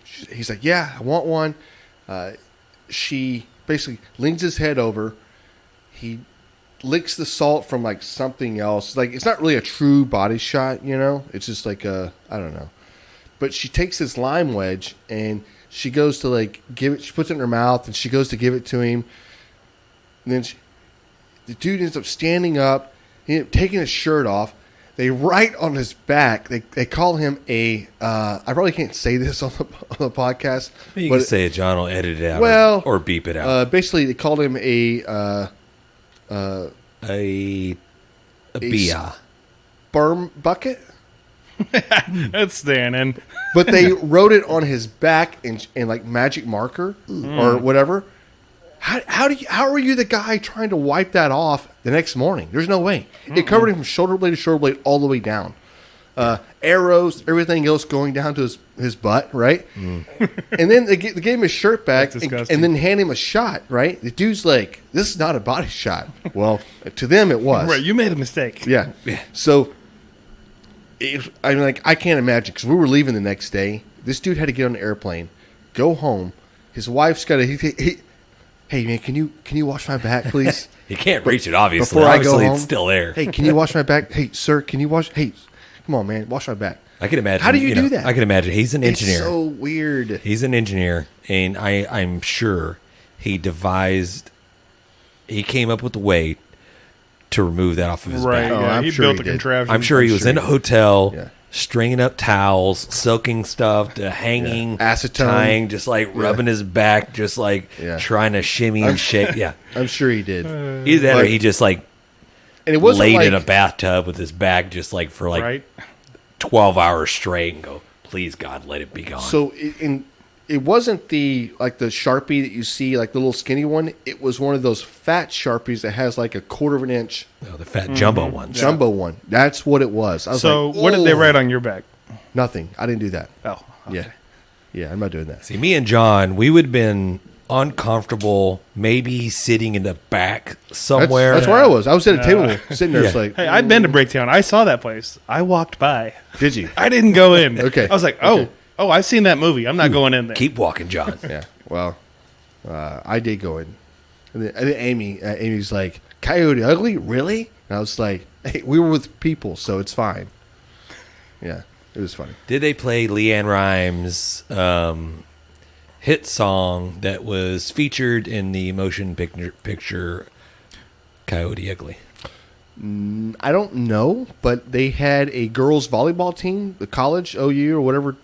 [SPEAKER 5] He's like, yeah, I want one. She basically leans his head over. He licks the salt from like something else. Like, it's not really a true body shot, It's just like I don't know. But she takes this lime wedge and she goes to like give it. She puts it in her mouth and she goes to give it to him. And then the dude ends up standing up, taking his shirt off. They write on his back. They call him a. I probably can't say this on the podcast.
[SPEAKER 2] You can say it. John will edit it out.
[SPEAKER 5] Well,
[SPEAKER 2] or beep it out.
[SPEAKER 5] Basically, they called him a
[SPEAKER 2] bia.
[SPEAKER 5] Sperm bucket.
[SPEAKER 4] That's standing.
[SPEAKER 5] But they wrote it on his back in like magic marker or whatever. How are you the guy trying to wipe that off the next morning? There's no way. It covered him from shoulder blade to shoulder blade all the way down. Arrows, everything else going down to his butt, right? And then they gave him his shirt back and then hand him a shot, right? The dude's like, this is not a body shot. Well, to them it was.
[SPEAKER 4] Right, you made a mistake.
[SPEAKER 5] Yeah. So, I can't imagine, because we were leaving the next day. This dude had to get on an airplane, go home. His wife's got to... Hey man, can you wash my back, please?
[SPEAKER 2] You can't reach it, obviously.
[SPEAKER 5] Before I go
[SPEAKER 2] obviously,
[SPEAKER 5] home,
[SPEAKER 2] it's still there.
[SPEAKER 5] Hey, can you wash my back? Hey, sir, can you wash? Hey, Come on, man, wash my back.
[SPEAKER 2] I can imagine.
[SPEAKER 5] How do you do that?
[SPEAKER 2] I can imagine. He's an engineer.
[SPEAKER 5] It's so weird.
[SPEAKER 2] He's an engineer, and I'm sure he came up with a way to remove that off of his
[SPEAKER 4] Right.
[SPEAKER 2] back.
[SPEAKER 5] Oh,
[SPEAKER 4] Yeah,
[SPEAKER 5] I'm
[SPEAKER 4] he
[SPEAKER 5] sure
[SPEAKER 4] built
[SPEAKER 5] he
[SPEAKER 4] the
[SPEAKER 5] did.
[SPEAKER 4] contraption.
[SPEAKER 2] I'm sure he was in a hotel,
[SPEAKER 5] Yeah.
[SPEAKER 2] stringing up towels, soaking stuff, hanging,
[SPEAKER 5] Yeah. Acetone.
[SPEAKER 2] tying, just like rubbing his back, just like
[SPEAKER 5] Yeah.
[SPEAKER 2] trying to shimmy and shake. Yeah,
[SPEAKER 5] I'm sure he did.
[SPEAKER 2] either that or
[SPEAKER 5] Like-
[SPEAKER 2] he just like
[SPEAKER 5] And it wasn't
[SPEAKER 2] laid
[SPEAKER 5] like
[SPEAKER 2] in a bathtub with his back just like for like
[SPEAKER 4] Right.
[SPEAKER 2] 12 hours straight and go, please God, let it be gone.
[SPEAKER 5] so. It wasn't the Sharpie that you see, like the little skinny one. It was one of those fat Sharpies that has like a quarter of an inch
[SPEAKER 2] The fat jumbo ones.
[SPEAKER 5] jumbo one. That's what it was. I was
[SPEAKER 4] So
[SPEAKER 5] like,
[SPEAKER 4] what did they
[SPEAKER 5] "Oh."
[SPEAKER 4] write on your back?
[SPEAKER 5] Nothing. I didn't do that.
[SPEAKER 4] Oh,
[SPEAKER 5] Yeah, yeah. I'm not doing that.
[SPEAKER 2] See, me and John, we would have been uncomfortable, maybe sitting in the back somewhere.
[SPEAKER 5] That's where I was. I was at a table sitting there. It's
[SPEAKER 2] Yeah.
[SPEAKER 5] like,
[SPEAKER 4] hey, I've been to Breakdown. I saw that place. I walked by.
[SPEAKER 5] did you?
[SPEAKER 4] I didn't go in.
[SPEAKER 5] Okay.
[SPEAKER 4] I was like, oh, I've seen that movie. I'm not going in there.
[SPEAKER 2] Keep walking, John.
[SPEAKER 5] Yeah. Well, I did go in, and then Amy's like, "Coyote Ugly, really?" And I was like, "Hey, we were with people, so it's fine." Yeah, it was funny.
[SPEAKER 2] Did they play Leanne Rimes' hit song that was featured in the motion picture Coyote Ugly?
[SPEAKER 5] I don't know, but they had a girls volleyball team, the college OU or whatever,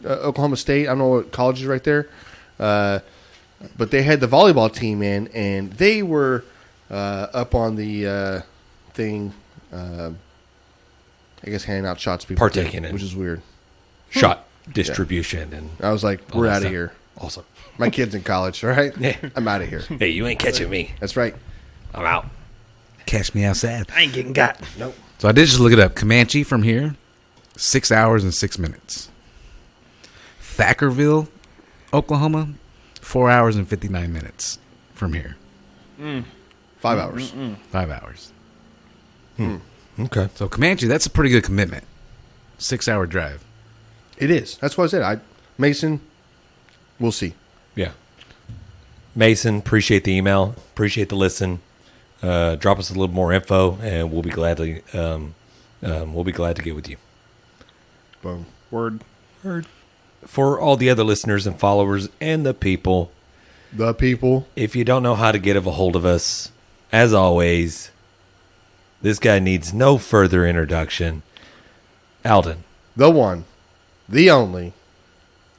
[SPEAKER 5] Oklahoma State. I don't know what college is right there, but they had the volleyball team in, and they were up on the thing. I guess handing out shots, to people
[SPEAKER 2] Partaking in.
[SPEAKER 5] which is weird.
[SPEAKER 2] Shot distribution and
[SPEAKER 5] I was like,
[SPEAKER 2] all
[SPEAKER 5] "We're
[SPEAKER 2] that
[SPEAKER 5] out of
[SPEAKER 2] stuff.
[SPEAKER 5] here.
[SPEAKER 2] Awesome.
[SPEAKER 5] My kid's in college, all right?
[SPEAKER 2] Yeah.
[SPEAKER 5] I'm out of here."
[SPEAKER 2] Hey, you ain't catching me.
[SPEAKER 5] That's right.
[SPEAKER 2] I'm out.
[SPEAKER 3] Catch me outside.
[SPEAKER 4] I ain't getting got.
[SPEAKER 5] Nope.
[SPEAKER 3] So I did just look it up. Comanche from here, 6 hours and 6 minutes. Thackerville, Oklahoma, 4 hours and 59 minutes from here.
[SPEAKER 5] 5 hours.
[SPEAKER 3] 5 hours.
[SPEAKER 2] Okay.
[SPEAKER 3] So Comanche, that's a pretty good commitment. 6 hour drive.
[SPEAKER 5] It is. That's what I said. Mason, we'll see.
[SPEAKER 2] Yeah. Mason, appreciate the email. Appreciate the listen. Drop us a little more info, and we'll be glad to get with you.
[SPEAKER 5] Boom.
[SPEAKER 4] Word.
[SPEAKER 2] For all the other listeners and followers and the people,
[SPEAKER 5] The people.
[SPEAKER 2] if you don't know how to get a hold of us, as always, this guy needs no further introduction. Alden,
[SPEAKER 5] The one. The only.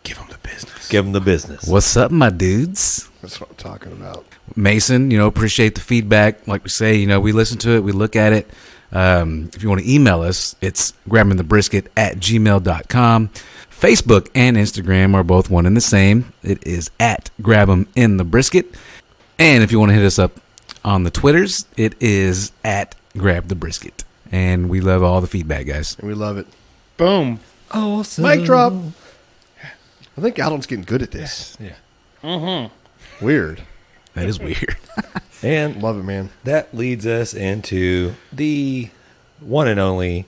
[SPEAKER 4] Give them the business.
[SPEAKER 2] give him the business.
[SPEAKER 3] What's up, my dudes?
[SPEAKER 5] That's what I'm talking about.
[SPEAKER 3] Mason, appreciate the feedback. Like we say, we listen to it, we look at it. If you want to email us, it's grabbingthebrisket@gmail.com. Facebook and Instagram are both one and the same. It is @grab'eminthebrisket. And if you want to hit us up on the Twitters, it is @grabthebrisket. And we love all the feedback, guys.
[SPEAKER 5] And we love it.
[SPEAKER 4] Boom.
[SPEAKER 2] Awesome.
[SPEAKER 5] Mic drop. I think Alden's getting good at this.
[SPEAKER 2] Yeah.
[SPEAKER 5] Weird.
[SPEAKER 3] That is weird.
[SPEAKER 2] And
[SPEAKER 5] Love it, man.
[SPEAKER 2] that leads us into the one and only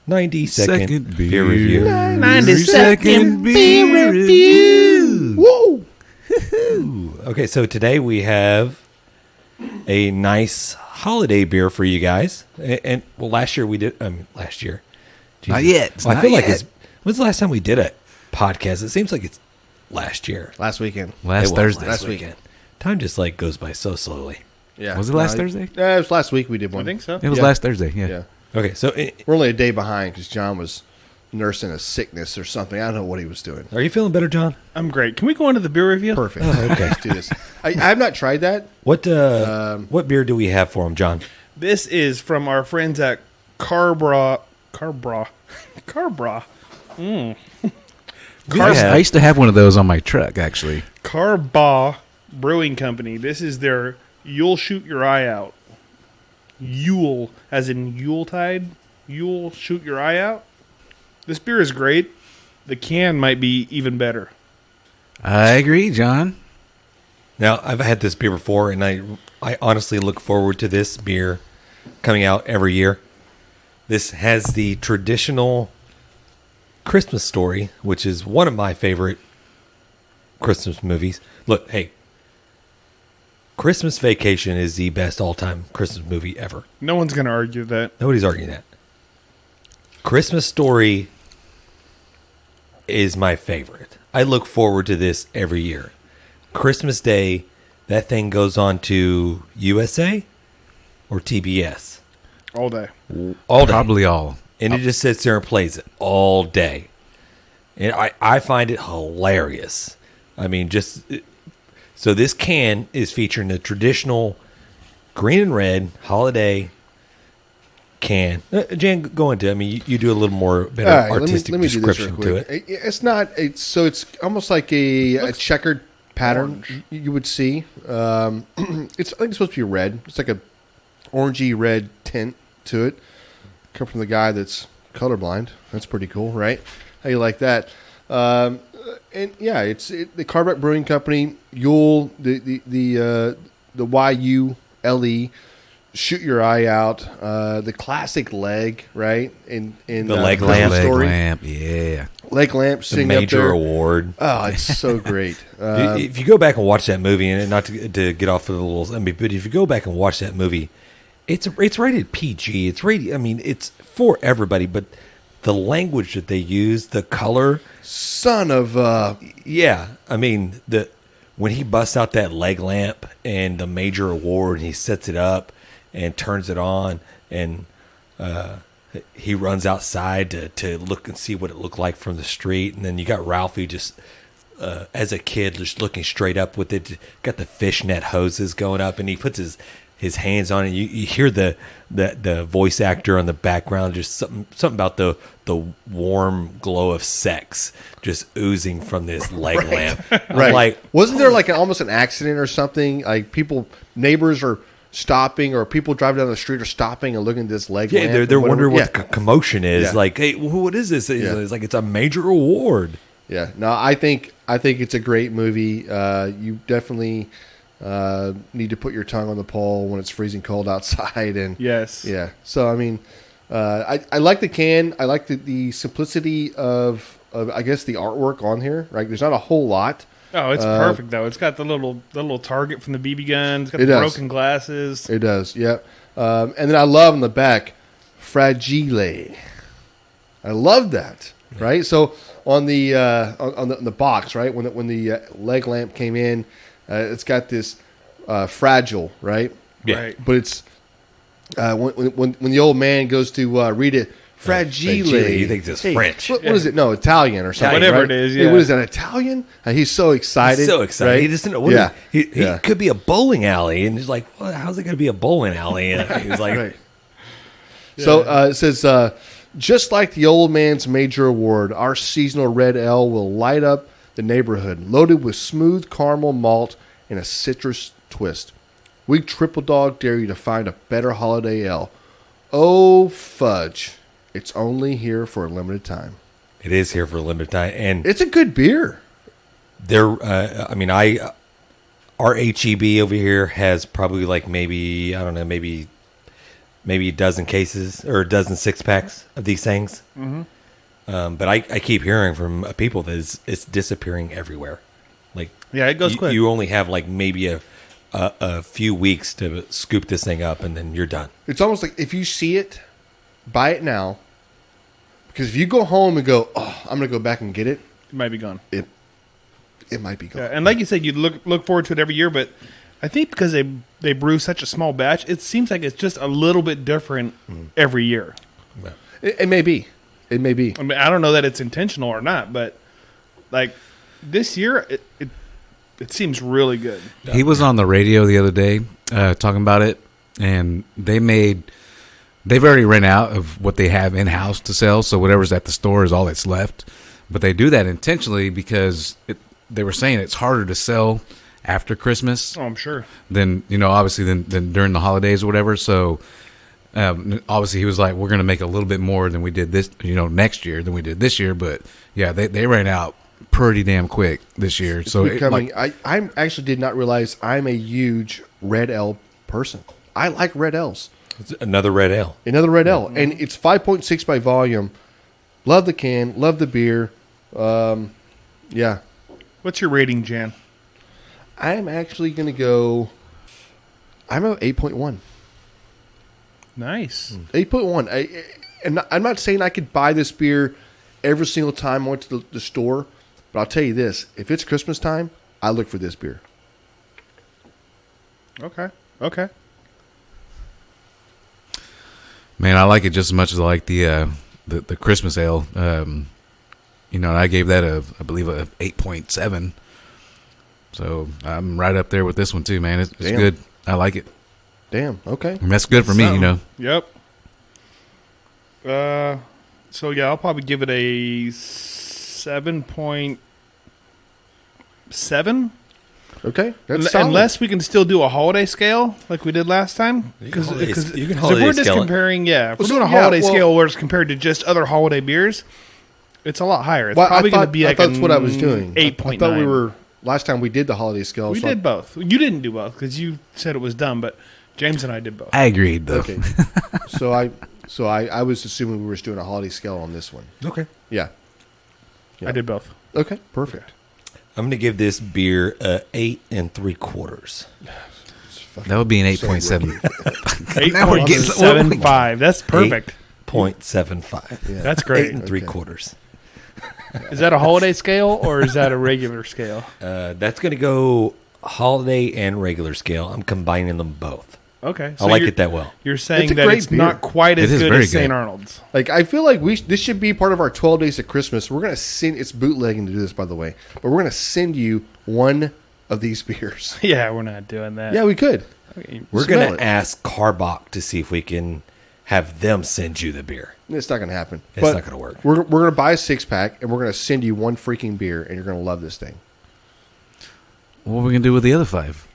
[SPEAKER 2] 90-second beer review.
[SPEAKER 3] 90-second beer review.
[SPEAKER 5] Woo!
[SPEAKER 2] Okay, so today we have a nice holiday beer for you guys. And well, last year we did. Last year.
[SPEAKER 3] Not yet. It's
[SPEAKER 2] Well, I
[SPEAKER 3] not
[SPEAKER 2] feel like
[SPEAKER 3] yet.
[SPEAKER 2] when's the last time we did a podcast? It seems like it's last year.
[SPEAKER 5] Last weekend.
[SPEAKER 3] Last
[SPEAKER 2] It was
[SPEAKER 3] Thursday.
[SPEAKER 5] Last weekend.
[SPEAKER 2] Time just like goes by so slowly.
[SPEAKER 5] Yeah.
[SPEAKER 3] Was it last Thursday?
[SPEAKER 5] Yeah, it was last week we did one.
[SPEAKER 4] I think so.
[SPEAKER 3] It was
[SPEAKER 5] Yeah.
[SPEAKER 3] last Thursday, yeah.
[SPEAKER 5] Yeah.
[SPEAKER 2] Okay, so
[SPEAKER 5] We're only a day behind because John was nursing a sickness or something. I don't know what he was doing.
[SPEAKER 2] are you feeling better, John?
[SPEAKER 4] I'm great. Can we go into the beer review?
[SPEAKER 5] Perfect. Okay. Let's do this. I have not tried that.
[SPEAKER 2] What beer do we have for him, John?
[SPEAKER 4] This is from our friends at Karbach.
[SPEAKER 2] We have-
[SPEAKER 3] I used to have one of those on my truck, actually.
[SPEAKER 4] Karbach Brewing Company. This is their Yule Shoot Your Eye Out. Yule, as in Yuletide. Yule Shoot Your Eye Out. This beer is great. The can might be even better.
[SPEAKER 3] I agree, John.
[SPEAKER 2] Now, I've had this beer before, and I honestly look forward to this beer coming out every year. This has the traditional Christmas story, which is one of my favorite Christmas movies. Look, hey, Christmas Vacation is the best all-time Christmas movie ever.
[SPEAKER 4] No one's going to argue that.
[SPEAKER 2] Nobody's arguing that. Christmas Story is my favorite. I look forward to this every year. Christmas Day, that thing goes on to USA or TBS
[SPEAKER 4] All day.
[SPEAKER 2] all day.
[SPEAKER 3] Probably all.
[SPEAKER 2] And it just sits there and plays it all day. And I find it hilarious. I mean, so this can is featuring the traditional green and red holiday can. Jan, go into it. I mean, you do a little more better artistic
[SPEAKER 5] let me do this
[SPEAKER 2] description
[SPEAKER 5] real
[SPEAKER 2] to
[SPEAKER 5] quick.
[SPEAKER 2] it.
[SPEAKER 5] It's not. It's almost like a checkered pattern you would see. I think it's supposed to be red. It's like a orangey red tint to it. Come from the guy that's colorblind. That's pretty cool, right? How you like that? And yeah, it's the Karbach Brewing Company. Yule, the YULE. Shoot your eye out. The classic leg, right? In
[SPEAKER 2] The leg lamp.
[SPEAKER 3] Leg
[SPEAKER 5] story.
[SPEAKER 3] lamp, yeah.
[SPEAKER 5] Leg lamp
[SPEAKER 2] The
[SPEAKER 5] sitting up
[SPEAKER 2] major
[SPEAKER 5] there.
[SPEAKER 2] award.
[SPEAKER 5] Oh, it's so great.
[SPEAKER 2] If you go back and watch that movie, and not to get off of the little, I mean, but if you go back and watch that movie, it's rated PG. It's rated. I mean, it's for everybody, but the language that they use, the color,
[SPEAKER 5] Son of
[SPEAKER 2] yeah. I mean, when he busts out that leg lamp and the major award, and he sets it up and turns it on, and he runs outside to look and see what it looked like from the street, and then you got Ralphie just as a kid just looking straight up with it, got the fishnet hoses going up, and he puts his hands on it. You hear the voice actor on the background, just something about the warm glow of sex just oozing from this leg lamp. I'm
[SPEAKER 5] right.
[SPEAKER 2] like,
[SPEAKER 5] Wasn't there like almost an accident or something? Like neighbors are stopping, or people driving down the street are stopping and looking at this leg lamp.
[SPEAKER 2] yeah, they're
[SPEAKER 5] and whatever.
[SPEAKER 2] wondering what the commotion is.
[SPEAKER 5] Yeah.
[SPEAKER 2] Like, hey, what is this?
[SPEAKER 5] Yeah.
[SPEAKER 2] It's like it's a major award.
[SPEAKER 5] Yeah. No, I think it's a great movie. You definitely need to put your tongue on the pole when it's freezing cold outside. And
[SPEAKER 4] Yes.
[SPEAKER 5] yeah. So I mean, I like the can. I like the simplicity of I guess the artwork on here. Right. There's not a whole lot.
[SPEAKER 4] Oh, it's perfect though. It's got the little target from the BB gun. It's got the
[SPEAKER 5] does.
[SPEAKER 4] broken glasses.
[SPEAKER 5] It does. Yep. And then I love on the back, fragile. I love that. Right. So on the on the box, right, when the leg lamp came in, it's got this fragile, right?
[SPEAKER 2] Yeah.
[SPEAKER 4] Right.
[SPEAKER 5] But it's when the old man goes to read it, fragile.
[SPEAKER 2] He thinks it's French.
[SPEAKER 5] What is it? No, Italian or something.
[SPEAKER 4] Whatever
[SPEAKER 5] right?
[SPEAKER 4] it is,
[SPEAKER 5] Hey,
[SPEAKER 4] yeah.
[SPEAKER 5] what is that? Italian? He's so excited.
[SPEAKER 2] He's so excited.
[SPEAKER 5] right?
[SPEAKER 2] He doesn't know. What
[SPEAKER 5] Yeah.
[SPEAKER 2] he
[SPEAKER 5] Yeah.
[SPEAKER 2] could be a bowling alley, and he's like, well, how's it going to be a bowling alley? And he was like,
[SPEAKER 5] Right. So it says, just like the old man's major award, our seasonal red ale will light up the neighborhood, loaded with smooth caramel malt and a citrus twist. We triple dog dare you to find a better holiday ale. Oh, fudge. It's only here for a limited time.
[SPEAKER 2] it is here for a limited time, and
[SPEAKER 5] It's a good beer.
[SPEAKER 2] our HEB over here has probably like maybe a dozen cases or a dozen 6-packs of these things. Mm-hmm. But I keep hearing from people that it's disappearing everywhere. Like,
[SPEAKER 4] Yeah, it goes quick.
[SPEAKER 2] You only have like maybe a few weeks to scoop this thing up, and then you're done.
[SPEAKER 5] It's almost like if you see it, buy it now. Because if you go home and go, oh, I'm going to go back and get it,
[SPEAKER 4] It might be gone.
[SPEAKER 5] it might be gone.
[SPEAKER 4] Yeah, and like you said, you look forward to it every year, but I think because they brew such a small batch, it seems like it's just a little bit different every year.
[SPEAKER 5] It may be. It may be.
[SPEAKER 4] I mean, I don't know that it's intentional or not, but like this year, it seems really good.
[SPEAKER 3] He was on the radio the other day talking about it, and they've already ran out of what they have in-house to sell, so whatever's at the store is all that's left. But they do that intentionally because they were saying it's harder to sell after Christmas
[SPEAKER 4] Oh, I'm sure.
[SPEAKER 3] than, obviously than during the holidays or whatever. So obviously he was like, we're going to make a little bit more than we did this, next year than we did this year. But yeah, they ran out pretty damn quick this year. So
[SPEAKER 5] I actually did not realize I'm a huge red ale person. I like red ales.
[SPEAKER 2] It's another red ale.
[SPEAKER 5] Another red ale. And it's 5.6 by volume. Love the can. Love the beer. Yeah.
[SPEAKER 4] What's your rating, Jan?
[SPEAKER 5] I'm actually going to go... I'm at 8.1.
[SPEAKER 4] Nice.
[SPEAKER 5] 8.1. and I'm not saying I could buy this beer every single time I went to the store, but I'll tell you this: if it's Christmas time, I look for this beer.
[SPEAKER 4] Okay.
[SPEAKER 3] Man, I like it just as much as I like the Christmas ale. I gave that I believe a 8.7. So I'm right up there with this one too, man. It's good. I like it.
[SPEAKER 5] Damn. Okay.
[SPEAKER 3] And that's good for me,
[SPEAKER 4] Yep. So yeah, I'll probably give it a 7.7.
[SPEAKER 5] Okay. That's solid.
[SPEAKER 4] Unless we can still do a holiday scale like we did last time.
[SPEAKER 2] You can
[SPEAKER 4] If
[SPEAKER 2] holiday
[SPEAKER 4] we're just
[SPEAKER 2] scale it.
[SPEAKER 4] comparing, if we're
[SPEAKER 5] So,
[SPEAKER 4] doing a
[SPEAKER 5] yeah,
[SPEAKER 4] holiday
[SPEAKER 5] well-
[SPEAKER 4] scale where it's compared to just other holiday beers, it's a lot higher. It's
[SPEAKER 5] Well,
[SPEAKER 4] probably going to be
[SPEAKER 5] I
[SPEAKER 4] like
[SPEAKER 5] thought that's what I was doing.
[SPEAKER 4] 8.9.
[SPEAKER 5] I thought we were last time we did the holiday scale.
[SPEAKER 4] We
[SPEAKER 5] so
[SPEAKER 4] did both. You didn't do both because you said it was dumb, but James and I did both.
[SPEAKER 3] I agreed though.
[SPEAKER 5] Okay. so I was assuming we were just doing a holiday scale on this one.
[SPEAKER 2] Okay.
[SPEAKER 5] Yeah.
[SPEAKER 4] I did both.
[SPEAKER 5] Okay. Perfect.
[SPEAKER 2] I'm going to give this beer 8 3/4.
[SPEAKER 3] That would be an 8.7.
[SPEAKER 4] 8.75. That's perfect.
[SPEAKER 2] 8.75.
[SPEAKER 5] Yeah.
[SPEAKER 4] That's great.
[SPEAKER 2] 8 3/4.
[SPEAKER 4] Is that a holiday scale or is that a regular scale?
[SPEAKER 2] That's going to go holiday and regular scale. I'm combining them both.
[SPEAKER 4] Okay.
[SPEAKER 2] I like it that well.
[SPEAKER 4] You're saying
[SPEAKER 5] It's a
[SPEAKER 4] that
[SPEAKER 5] great
[SPEAKER 4] it's
[SPEAKER 5] beer.
[SPEAKER 4] not quite as
[SPEAKER 3] It is
[SPEAKER 4] good
[SPEAKER 3] very
[SPEAKER 4] as St.
[SPEAKER 3] good.
[SPEAKER 4] Arnold's.
[SPEAKER 5] Like I feel like this should be part of our 12 days of Christmas. We're gonna send. It's bootlegging to do this, by the way, but we're gonna send you one of these beers.
[SPEAKER 4] Yeah, we're not doing that.
[SPEAKER 5] Yeah, we could.
[SPEAKER 4] Okay.
[SPEAKER 2] We're
[SPEAKER 5] Smell
[SPEAKER 2] going
[SPEAKER 5] it.
[SPEAKER 2] to ask Karbach to see if we can have them send you the beer.
[SPEAKER 5] It's not gonna happen.
[SPEAKER 2] It's
[SPEAKER 5] But
[SPEAKER 2] not gonna work.
[SPEAKER 5] We're gonna buy a 6-pack and we're gonna send you one freaking beer, and you're gonna love this thing.
[SPEAKER 3] What are we gonna do with the other 5?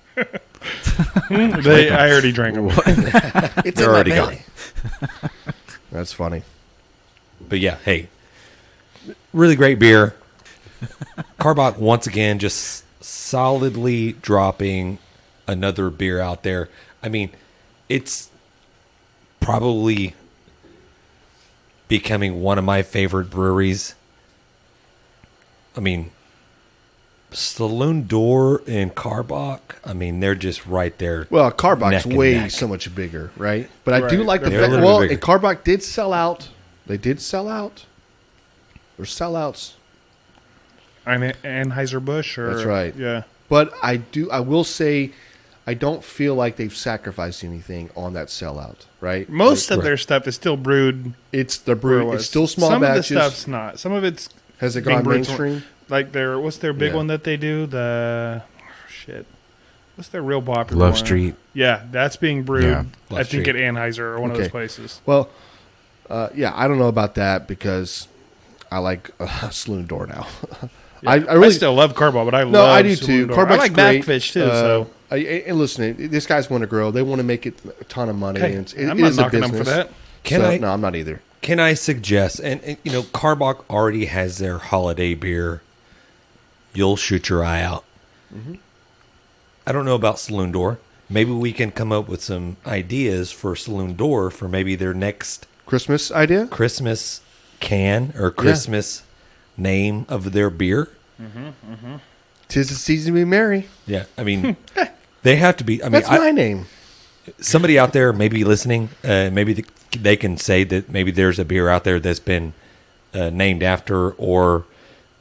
[SPEAKER 4] I already drank them.
[SPEAKER 5] It's
[SPEAKER 2] They're already gone.
[SPEAKER 5] That's funny.
[SPEAKER 2] But yeah, hey, really great beer. Karbach once again just solidly dropping another beer out there. I mean, it's probably becoming one of my favorite breweries. I mean, Saloon Door and Karbach, I mean, they're just right there.
[SPEAKER 5] Well, Karbach's
[SPEAKER 2] Neck and
[SPEAKER 5] way
[SPEAKER 2] neck.
[SPEAKER 5] so much bigger, right? But I do
[SPEAKER 4] Right.
[SPEAKER 5] like the
[SPEAKER 2] They're a
[SPEAKER 5] fact.
[SPEAKER 2] little
[SPEAKER 5] Well,
[SPEAKER 2] bit
[SPEAKER 5] and Karbach did sell out. They did sell out. They're sellouts.
[SPEAKER 4] Anheuser-Busch or
[SPEAKER 5] That's right.
[SPEAKER 4] Yeah.
[SPEAKER 5] But I will say, I don't feel like they've sacrificed anything on that sellout, right?
[SPEAKER 4] Most
[SPEAKER 5] Like,
[SPEAKER 4] of their stuff is still brewed.
[SPEAKER 5] it's the brew.
[SPEAKER 4] where
[SPEAKER 5] It's still small
[SPEAKER 4] Some
[SPEAKER 5] batches.
[SPEAKER 4] of the stuff's not. Some of it's
[SPEAKER 5] Has it
[SPEAKER 4] being
[SPEAKER 5] gone
[SPEAKER 4] brewed
[SPEAKER 5] mainstream?
[SPEAKER 4] like what's their big
[SPEAKER 5] Yeah.
[SPEAKER 4] one that they do? What's their real popular
[SPEAKER 3] Love
[SPEAKER 4] one?
[SPEAKER 3] Street.
[SPEAKER 4] Yeah, that's being brewed.
[SPEAKER 3] Yeah,
[SPEAKER 4] I
[SPEAKER 2] Love
[SPEAKER 4] think
[SPEAKER 2] Street.
[SPEAKER 4] at Anheuser or one of those
[SPEAKER 5] Okay.
[SPEAKER 4] places.
[SPEAKER 5] Well, yeah, I don't know about that because I like Saloon Door now.
[SPEAKER 4] Yeah.
[SPEAKER 5] I really
[SPEAKER 4] still love Karbach, but I
[SPEAKER 5] no,
[SPEAKER 4] love
[SPEAKER 5] I do
[SPEAKER 4] Saloon
[SPEAKER 5] too.
[SPEAKER 4] Door. I
[SPEAKER 5] Karbach's
[SPEAKER 4] like
[SPEAKER 5] great.
[SPEAKER 4] Backfish too. So
[SPEAKER 5] And listen, these guys want to grow. They want to make it a ton of money.
[SPEAKER 4] hey,
[SPEAKER 5] and
[SPEAKER 4] I'm
[SPEAKER 5] it
[SPEAKER 4] not
[SPEAKER 5] is a
[SPEAKER 4] knocking them
[SPEAKER 5] business.
[SPEAKER 4] for that.
[SPEAKER 5] No, I'm not either.
[SPEAKER 2] Can I suggest, and Karbach already has their holiday beer, You'll Shoot Your Eye Out.
[SPEAKER 5] Mm-hmm.
[SPEAKER 2] I don't know about Saloon Door. Maybe we can come up with some ideas for Saloon Door for maybe their next
[SPEAKER 5] Christmas idea?
[SPEAKER 2] Christmas can or Christmas name of their beer.
[SPEAKER 5] 'Tis the season to be merry.
[SPEAKER 2] Yeah, I mean, they have to be. I mean,
[SPEAKER 5] That's my name.
[SPEAKER 2] somebody out there may be listening. Maybe they can say that maybe there's a beer out there that's been named after or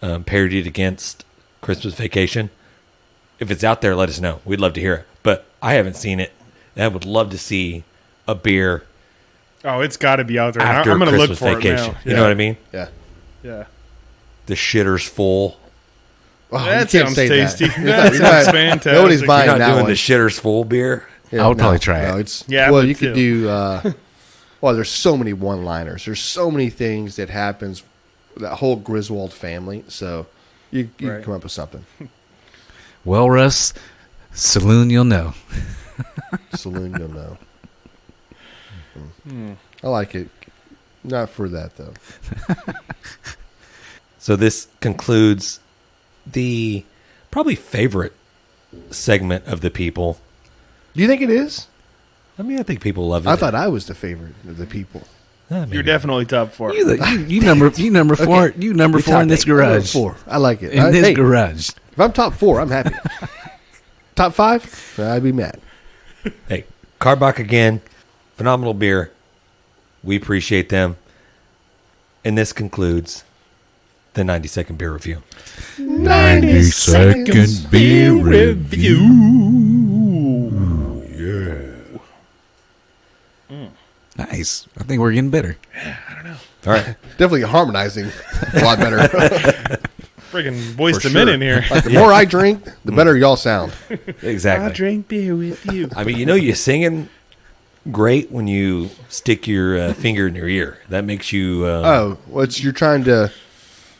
[SPEAKER 2] parodied against Christmas Vacation. If it's out there, let us know. We'd love to hear it. But I haven't seen it. And I would love to see a beer
[SPEAKER 4] Oh, it's got to be out there.
[SPEAKER 2] after
[SPEAKER 4] I'm going to look
[SPEAKER 2] Christmas
[SPEAKER 4] for
[SPEAKER 2] Vacation.
[SPEAKER 4] it now.
[SPEAKER 2] You know what I mean?
[SPEAKER 5] Yeah.
[SPEAKER 4] Yeah.
[SPEAKER 2] The shitter's full.
[SPEAKER 5] Oh,
[SPEAKER 4] That
[SPEAKER 5] you can't
[SPEAKER 4] sounds
[SPEAKER 5] say
[SPEAKER 4] tasty.
[SPEAKER 5] That.
[SPEAKER 4] That sounds fantastic.
[SPEAKER 5] Nobody's
[SPEAKER 2] You're
[SPEAKER 5] buying
[SPEAKER 2] not
[SPEAKER 5] that
[SPEAKER 2] doing
[SPEAKER 5] one.
[SPEAKER 2] the shitter's full beer.
[SPEAKER 3] I would probably try it.
[SPEAKER 5] It's,
[SPEAKER 4] Yeah, I
[SPEAKER 5] well,
[SPEAKER 4] would
[SPEAKER 5] you could
[SPEAKER 4] too.
[SPEAKER 5] do. Well, there's so many one-liners. There's so many things that happens. That whole Griswold family. So you
[SPEAKER 4] Right.
[SPEAKER 5] can come up with something.
[SPEAKER 3] Well, Russ, Saloon, you'll know.
[SPEAKER 5] Saloon, you'll know. I like it. Not for that though.
[SPEAKER 2] So this concludes the probably favorite segment of the people.
[SPEAKER 5] Do you think it is?
[SPEAKER 2] I mean, I think people love it.
[SPEAKER 5] I thought I was the favorite of the people.
[SPEAKER 2] Maybe.
[SPEAKER 4] You're definitely top 4.
[SPEAKER 3] You number four.
[SPEAKER 5] Okay.
[SPEAKER 3] You number
[SPEAKER 5] We
[SPEAKER 3] 4 in
[SPEAKER 5] top
[SPEAKER 3] this
[SPEAKER 5] eight. Number
[SPEAKER 3] garage.
[SPEAKER 5] 4. I like it.
[SPEAKER 3] In this
[SPEAKER 5] Hey,
[SPEAKER 3] garage.
[SPEAKER 5] if I'm top 4, I'm happy. Top 5, I'd be mad.
[SPEAKER 2] Hey, Karbach again, phenomenal beer. We appreciate them. And this concludes the 90-second beer review.
[SPEAKER 3] 90-second beer review. Nice. I think we're getting better.
[SPEAKER 2] All right.
[SPEAKER 5] Definitely harmonizing a lot better.
[SPEAKER 4] Friggin' voice
[SPEAKER 5] For
[SPEAKER 4] to
[SPEAKER 5] sure.
[SPEAKER 4] men in here.
[SPEAKER 5] Like the more I drink, the better y'all sound.
[SPEAKER 2] Exactly.
[SPEAKER 4] drink beer with you.
[SPEAKER 2] I mean, you're singing great when you stick your finger in your ear. That makes you.
[SPEAKER 5] Oh, you're trying to.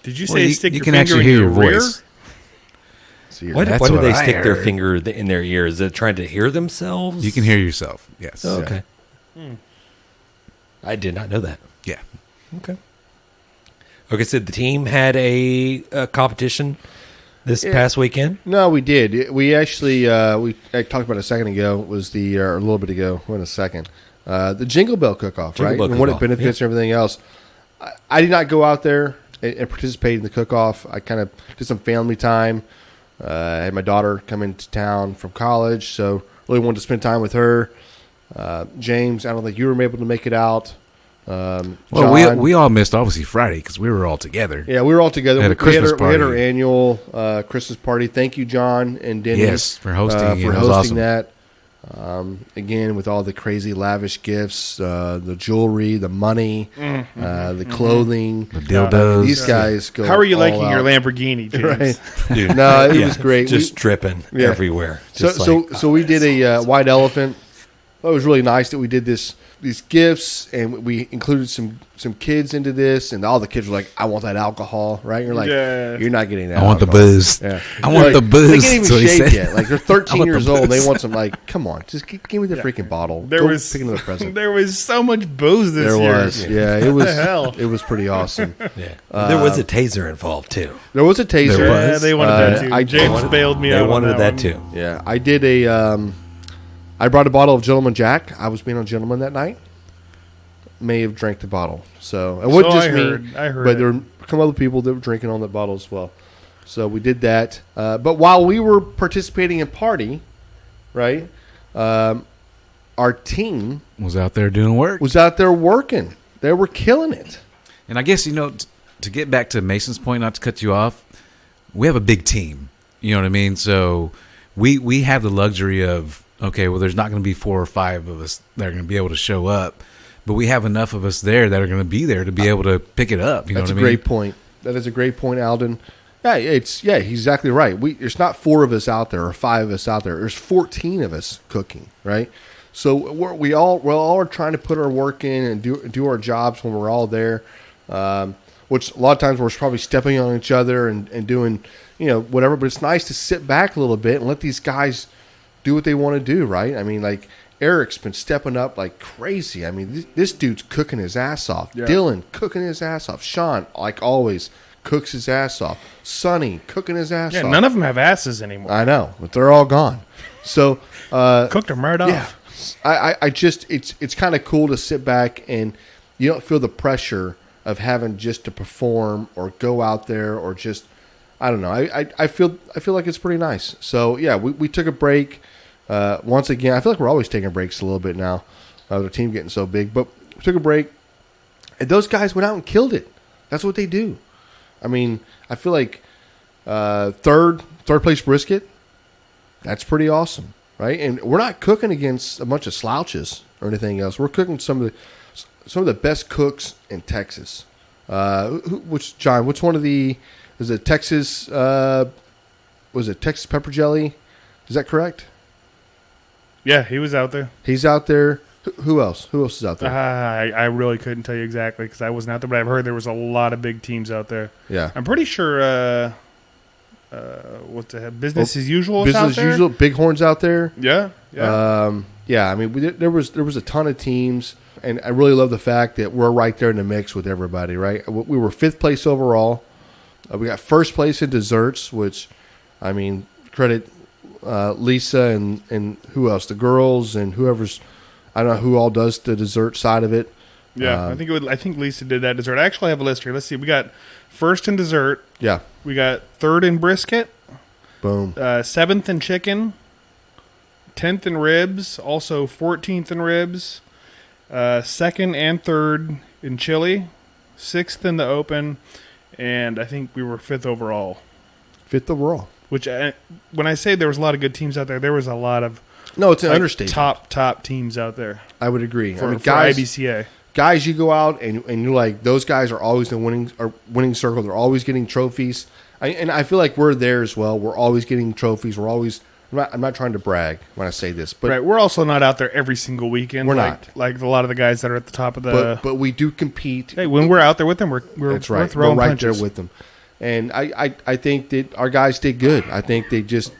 [SPEAKER 4] Did you
[SPEAKER 3] Well,
[SPEAKER 4] say
[SPEAKER 3] you-
[SPEAKER 4] stick
[SPEAKER 3] you
[SPEAKER 4] your
[SPEAKER 3] can
[SPEAKER 4] finger
[SPEAKER 3] actually
[SPEAKER 4] in
[SPEAKER 3] hear
[SPEAKER 4] your
[SPEAKER 3] your
[SPEAKER 4] rear?
[SPEAKER 3] voice.
[SPEAKER 5] See your-
[SPEAKER 2] Why
[SPEAKER 3] That's
[SPEAKER 2] do
[SPEAKER 3] what
[SPEAKER 2] they
[SPEAKER 3] I
[SPEAKER 2] stick their
[SPEAKER 3] heard.
[SPEAKER 2] finger in their ear? Is it trying to hear themselves?
[SPEAKER 3] You can hear yourself. Yes.
[SPEAKER 2] Oh, okay. I did not know that.
[SPEAKER 3] Yeah.
[SPEAKER 2] Okay. Okay, so the team had a competition this past weekend.
[SPEAKER 5] No, we did. We actually I talked about it a second ago. It was or a little bit ago. In a second, the Jingle Bell Cook-Off,
[SPEAKER 2] Jingle
[SPEAKER 5] right?
[SPEAKER 2] Bell
[SPEAKER 5] And what it
[SPEAKER 2] Cook-Off,
[SPEAKER 5] benefits and everything else. I did not go out there and participate in the cook-off. I kind of did some family time. I had my daughter come into town from college, so really wanted to spend time with her. James, I don't think you were able to make it out.
[SPEAKER 3] Well,
[SPEAKER 5] John,
[SPEAKER 3] we all missed obviously Friday because we were all together.
[SPEAKER 5] yeah, we were all together.
[SPEAKER 3] Had a Christmas
[SPEAKER 5] we had our
[SPEAKER 3] party.
[SPEAKER 5] annual Christmas party. Thank you, John and Denny.
[SPEAKER 3] Yes, for hosting.
[SPEAKER 5] for
[SPEAKER 3] It was
[SPEAKER 5] hosting
[SPEAKER 3] awesome.
[SPEAKER 5] that. Again, with all the crazy lavish gifts, the jewelry, the money, the clothing.
[SPEAKER 3] The dildos.
[SPEAKER 5] These guys go.
[SPEAKER 4] How are you
[SPEAKER 5] all
[SPEAKER 4] liking your
[SPEAKER 5] out.
[SPEAKER 4] Lamborghini, James?
[SPEAKER 5] Right.
[SPEAKER 2] Dude,
[SPEAKER 5] No, it was great.
[SPEAKER 2] Just dripping
[SPEAKER 5] Yeah.
[SPEAKER 2] everywhere.
[SPEAKER 5] So,
[SPEAKER 2] Just
[SPEAKER 5] so we did a white elephant. It was really nice that we did these gifts, and we included some kids into this, and all the kids were like, "I want that alcohol," right? You're like,
[SPEAKER 4] Yeah.
[SPEAKER 5] "You're not getting that."
[SPEAKER 3] I want the
[SPEAKER 5] alcohol."
[SPEAKER 3] booze.
[SPEAKER 5] Yeah.
[SPEAKER 3] I want
[SPEAKER 5] Like,
[SPEAKER 3] the booze.
[SPEAKER 5] They can't even
[SPEAKER 3] so he
[SPEAKER 5] shake
[SPEAKER 3] said.
[SPEAKER 5] yet. Like they're 13
[SPEAKER 3] want the
[SPEAKER 5] years old. And they
[SPEAKER 3] booze.
[SPEAKER 5] want some. Like, come on, just give me the freaking bottle.
[SPEAKER 4] There
[SPEAKER 5] Go
[SPEAKER 4] was
[SPEAKER 5] pick another present.
[SPEAKER 4] There was so much booze this
[SPEAKER 5] There
[SPEAKER 4] year.
[SPEAKER 5] was, yeah, it was.
[SPEAKER 4] hell?
[SPEAKER 5] It was pretty awesome.
[SPEAKER 2] yeah. There was a taser involved too.
[SPEAKER 5] There was a taser.
[SPEAKER 3] There
[SPEAKER 4] Yeah,
[SPEAKER 3] was.
[SPEAKER 4] they wanted that too.
[SPEAKER 5] I
[SPEAKER 4] James
[SPEAKER 5] wanted-
[SPEAKER 4] bailed me
[SPEAKER 2] They
[SPEAKER 4] out.
[SPEAKER 2] wanted
[SPEAKER 4] on
[SPEAKER 2] that
[SPEAKER 4] one.
[SPEAKER 2] too.
[SPEAKER 5] Yeah, I did a. I brought a bottle of Gentleman Jack. I was being a gentleman that night. May have drank the bottle, so it wasn't
[SPEAKER 4] So
[SPEAKER 5] just
[SPEAKER 4] I
[SPEAKER 5] me.
[SPEAKER 4] heard- I heard
[SPEAKER 5] but
[SPEAKER 4] it.
[SPEAKER 5] there were a couple other people that were drinking on that bottle as well. So we did that. But while we were participating in party, right, our team
[SPEAKER 3] Was out there doing work.
[SPEAKER 5] was out there working. They were killing it.
[SPEAKER 3] And I guess, to get back to Mason's point, not to cut you off, we have a big team. You know what I mean? So we have the luxury of, okay, well, there's not going to be 4 or 5 of us that are going to be able to show up. But we have enough of us there that are going to be there to be able to pick it up. You know
[SPEAKER 5] That's
[SPEAKER 3] what
[SPEAKER 5] a
[SPEAKER 3] I mean?
[SPEAKER 5] great point. That is a great point, Alden. Yeah, he's exactly right. There's not 4 of us out there or 5 of us out there. There's 14 of us cooking, right? So we're all are trying to put our work in and do our jobs when we're all there. Which a lot of times we're probably stepping on each other and doing whatever. But it's nice to sit back a little bit and let these guys do what they want to do, right? I mean, like Eric's been stepping up like crazy. I mean, this dude's cooking his ass off.
[SPEAKER 4] Yeah.
[SPEAKER 5] Dylan cooking his ass off. Sean, like always, cooks his ass off. Sonny cooking his ass
[SPEAKER 4] Yeah,
[SPEAKER 5] off.
[SPEAKER 4] none of them have asses anymore.
[SPEAKER 5] I know, but they're all gone. So,
[SPEAKER 4] Cooked them right
[SPEAKER 5] yeah,
[SPEAKER 4] off.
[SPEAKER 5] I just it's kind of cool to sit back and you don't feel the pressure of having just to perform or go out there or just I don't know. I feel like it's pretty nice. So yeah, we took a break. Once again, I feel like we're always taking breaks a little bit now. The team getting so big, but we took a break, and those guys went out and killed it. That's what they do. I mean, I feel like third place brisket. That's pretty awesome, right? And we're not cooking against a bunch of slouches or anything else. We're cooking some of the best cooks in Texas. Which one of the is it Texas? Was it Texas pepper jelly? Is that correct?
[SPEAKER 4] Yeah, he was out there.
[SPEAKER 5] He's out there. Who else? Who else is out there?
[SPEAKER 4] I really couldn't tell you exactly because I wasn't out there, but I've heard there was a lot of big teams out there.
[SPEAKER 5] Yeah.
[SPEAKER 4] I'm pretty sure. What the heck? Business as usual. is out
[SPEAKER 5] Business as
[SPEAKER 4] there?
[SPEAKER 5] usual. Bighorn's out there.
[SPEAKER 4] Yeah. Yeah.
[SPEAKER 5] Yeah. I mean, there was a ton of teams, and I really love the fact that we're right there in the mix with everybody. Right. We were 5th place overall. We got 1st place in desserts, which, I mean, credit Lisa and who else? The girls and whoever's. I don't know who all does the dessert side of it.
[SPEAKER 4] Yeah, I think Lisa did that dessert. I actually have a list here. Let's see. We got 1st in dessert.
[SPEAKER 5] Yeah.
[SPEAKER 4] We got 3rd in brisket.
[SPEAKER 5] Boom.
[SPEAKER 4] 7th in chicken. 10th in ribs. Also 14th in ribs. 2nd and 3rd in chili. 6th in the Open, and I think we were 5th overall.
[SPEAKER 5] 5th overall.
[SPEAKER 4] Which, when I say there was a lot of good teams out there was a lot of
[SPEAKER 5] No, it's an understatement.
[SPEAKER 4] top teams out there.
[SPEAKER 5] I would agree.
[SPEAKER 4] For
[SPEAKER 5] guys,
[SPEAKER 4] IBCA.
[SPEAKER 5] Guys, you go out and you're like, those guys are always in the winning circle. They're always getting trophies. And I feel like we're there as well. We're always getting trophies. I'm not trying to brag when I say this, but
[SPEAKER 4] right, we're also not out there every single weekend.
[SPEAKER 5] We're not
[SPEAKER 4] like a lot of the guys that are at the top of the.
[SPEAKER 5] But we do compete.
[SPEAKER 4] Hey, when we're out there with them, we're
[SPEAKER 5] that's right.
[SPEAKER 4] throwing
[SPEAKER 5] we're right
[SPEAKER 4] punches.
[SPEAKER 5] there with them, and I think that our guys did good. I think they just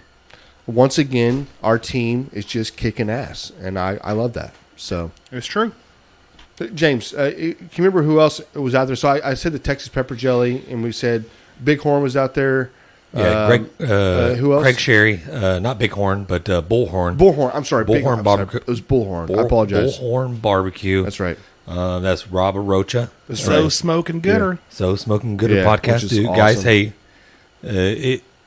[SPEAKER 5] once again our team is just kicking ass, and I love that. So
[SPEAKER 4] it's true.
[SPEAKER 5] James, can you remember who else was out there? So I said the Texas pepper jelly, and we said Bighorn was out there.
[SPEAKER 2] Yeah,
[SPEAKER 5] who else?
[SPEAKER 2] Craig Sherry, not Bighorn, but Bullhorn.
[SPEAKER 5] Bullhorn. I'm sorry,
[SPEAKER 2] Bullhorn Barbecue.
[SPEAKER 5] It was Bullhorn. I apologize.
[SPEAKER 2] Bullhorn Barbecue.
[SPEAKER 5] That's right.
[SPEAKER 2] That's Rob Arocha.
[SPEAKER 4] So Smokin Gooder.
[SPEAKER 2] So Smokin Gooder
[SPEAKER 5] Yeah,
[SPEAKER 2] podcast,
[SPEAKER 5] which is
[SPEAKER 2] dude.
[SPEAKER 5] awesome.
[SPEAKER 2] Guys, hey,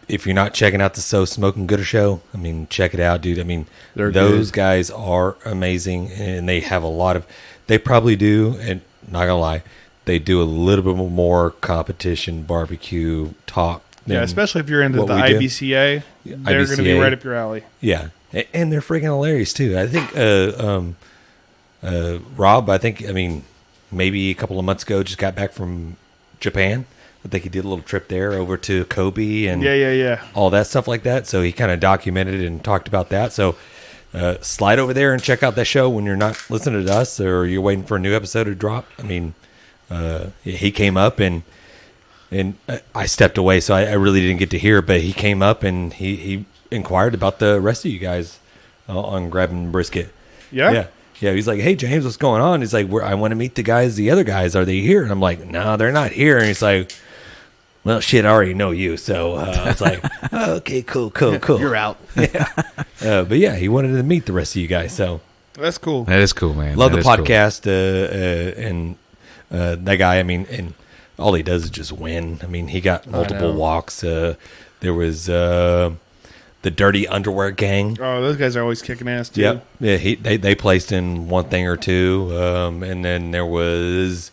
[SPEAKER 2] if you're not checking out the So Smokin Gooder show, I mean, check it out, dude. I mean,
[SPEAKER 5] They're
[SPEAKER 2] those
[SPEAKER 5] good.
[SPEAKER 2] guys are amazing, and they have a lot of. They probably do, and not gonna lie, they do a little bit more competition barbecue talk.
[SPEAKER 4] Yeah, especially if you're into the
[SPEAKER 2] what we do.
[SPEAKER 4] IBCA, they're going to be
[SPEAKER 2] IBCA.
[SPEAKER 4] right up your alley.
[SPEAKER 2] Yeah, and they're freaking hilarious too. I think Rob, I mean, maybe a couple of months ago, just got back from Japan. I think he did a little trip there over to Kobe and
[SPEAKER 4] Yeah.
[SPEAKER 2] all that stuff like that. So he kind of documented and talked about that. So slide over there and check out that show when you're not listening to us or you're waiting for a new episode to drop. I mean, he came up and I stepped away, so I really didn't get to hear it, but he came up and he inquired about the rest of you guys on Grabbing Brisket.
[SPEAKER 4] Yeah?
[SPEAKER 2] Yeah, he's like, hey, James, what's going on? He's like, I want to meet the other guys. Are they here? And I'm like, no, they're not here. And he's like, well, shit, I already know you. So I was like, oh, okay, cool.
[SPEAKER 5] You're out.
[SPEAKER 2] But yeah, he wanted to meet the rest of you guys. So
[SPEAKER 4] That's cool.
[SPEAKER 3] That is cool, man.
[SPEAKER 2] love
[SPEAKER 3] That
[SPEAKER 2] the
[SPEAKER 3] is cool.
[SPEAKER 2] podcast. And that guy, I mean, and all he does is just win. I mean, he got multiple
[SPEAKER 5] know.
[SPEAKER 2] walks. There was the Dirty Underwear Gang.
[SPEAKER 4] Oh, those guys are always kicking ass, too.
[SPEAKER 2] Yep. Yeah, they placed in one thing or two. And then there was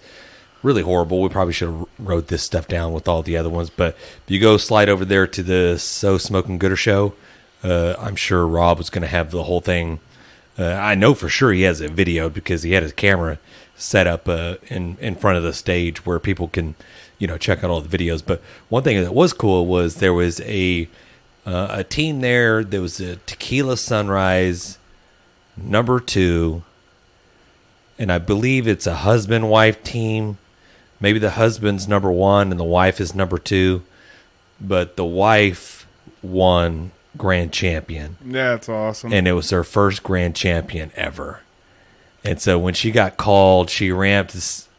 [SPEAKER 2] really horrible. We probably should have wrote this stuff down with all the other ones. But if you go slide over there to the So Smokin Gooder show, I'm sure Rob was going to have the whole thing. I know for sure he has it videoed because he had his camera set up in front of the stage where people can, check out all the videos. But one thing that was cool was there was a team there. There was a Tequila Sunrise number 2, and I believe it's a husband-wife team. Maybe the husband's number 1 and the wife is number 2, but the wife won grand champion.
[SPEAKER 4] That's awesome.
[SPEAKER 2] And it was her first grand champion ever. And so when she got called, she ramped,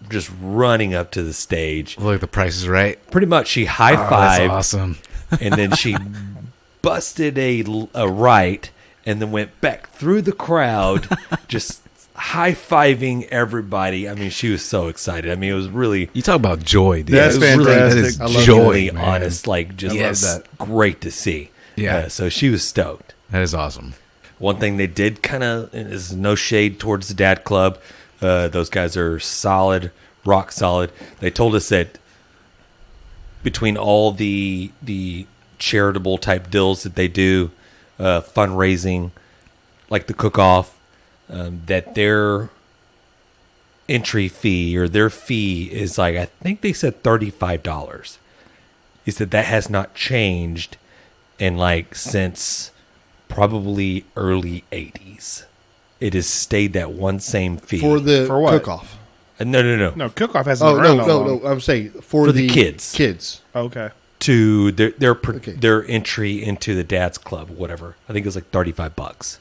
[SPEAKER 2] just running up to the stage.
[SPEAKER 3] Look, the price is right.
[SPEAKER 2] Pretty much, she
[SPEAKER 3] Oh, that's
[SPEAKER 2] high-fived,
[SPEAKER 3] awesome.
[SPEAKER 2] and then she busted a right, and then went back through the crowd, just high-fiving everybody. I mean, she was so excited. I mean, it was really...
[SPEAKER 3] You talk about joy, dude.
[SPEAKER 4] That's
[SPEAKER 2] it was really,
[SPEAKER 4] fantastic.
[SPEAKER 3] That is
[SPEAKER 5] I love
[SPEAKER 2] joy,
[SPEAKER 3] man.
[SPEAKER 2] honest, like just
[SPEAKER 3] Yes.
[SPEAKER 2] great to see.
[SPEAKER 3] Yeah.
[SPEAKER 2] So she was stoked.
[SPEAKER 3] That is awesome.
[SPEAKER 2] One thing they did kind of is no shade towards the Dad Club. Those guys are solid, rock solid. They told us that between all the charitable type deals that they do, fundraising, like the cook-off, that their entry fee or their fee is like, I think they said $35. He said that has not changed in since probably early 80s. It has stayed that one same fee.
[SPEAKER 5] For the
[SPEAKER 4] For what?
[SPEAKER 5] cook-off.
[SPEAKER 2] No.
[SPEAKER 4] No, Cookoff hasn't
[SPEAKER 5] Oh,
[SPEAKER 4] been around
[SPEAKER 5] no.
[SPEAKER 4] that long.
[SPEAKER 5] I'm saying for
[SPEAKER 2] the kids.
[SPEAKER 5] Kids.
[SPEAKER 4] Okay.
[SPEAKER 2] To
[SPEAKER 5] Okay.
[SPEAKER 2] their entry into the Dad's Club, whatever. I think it was like $35.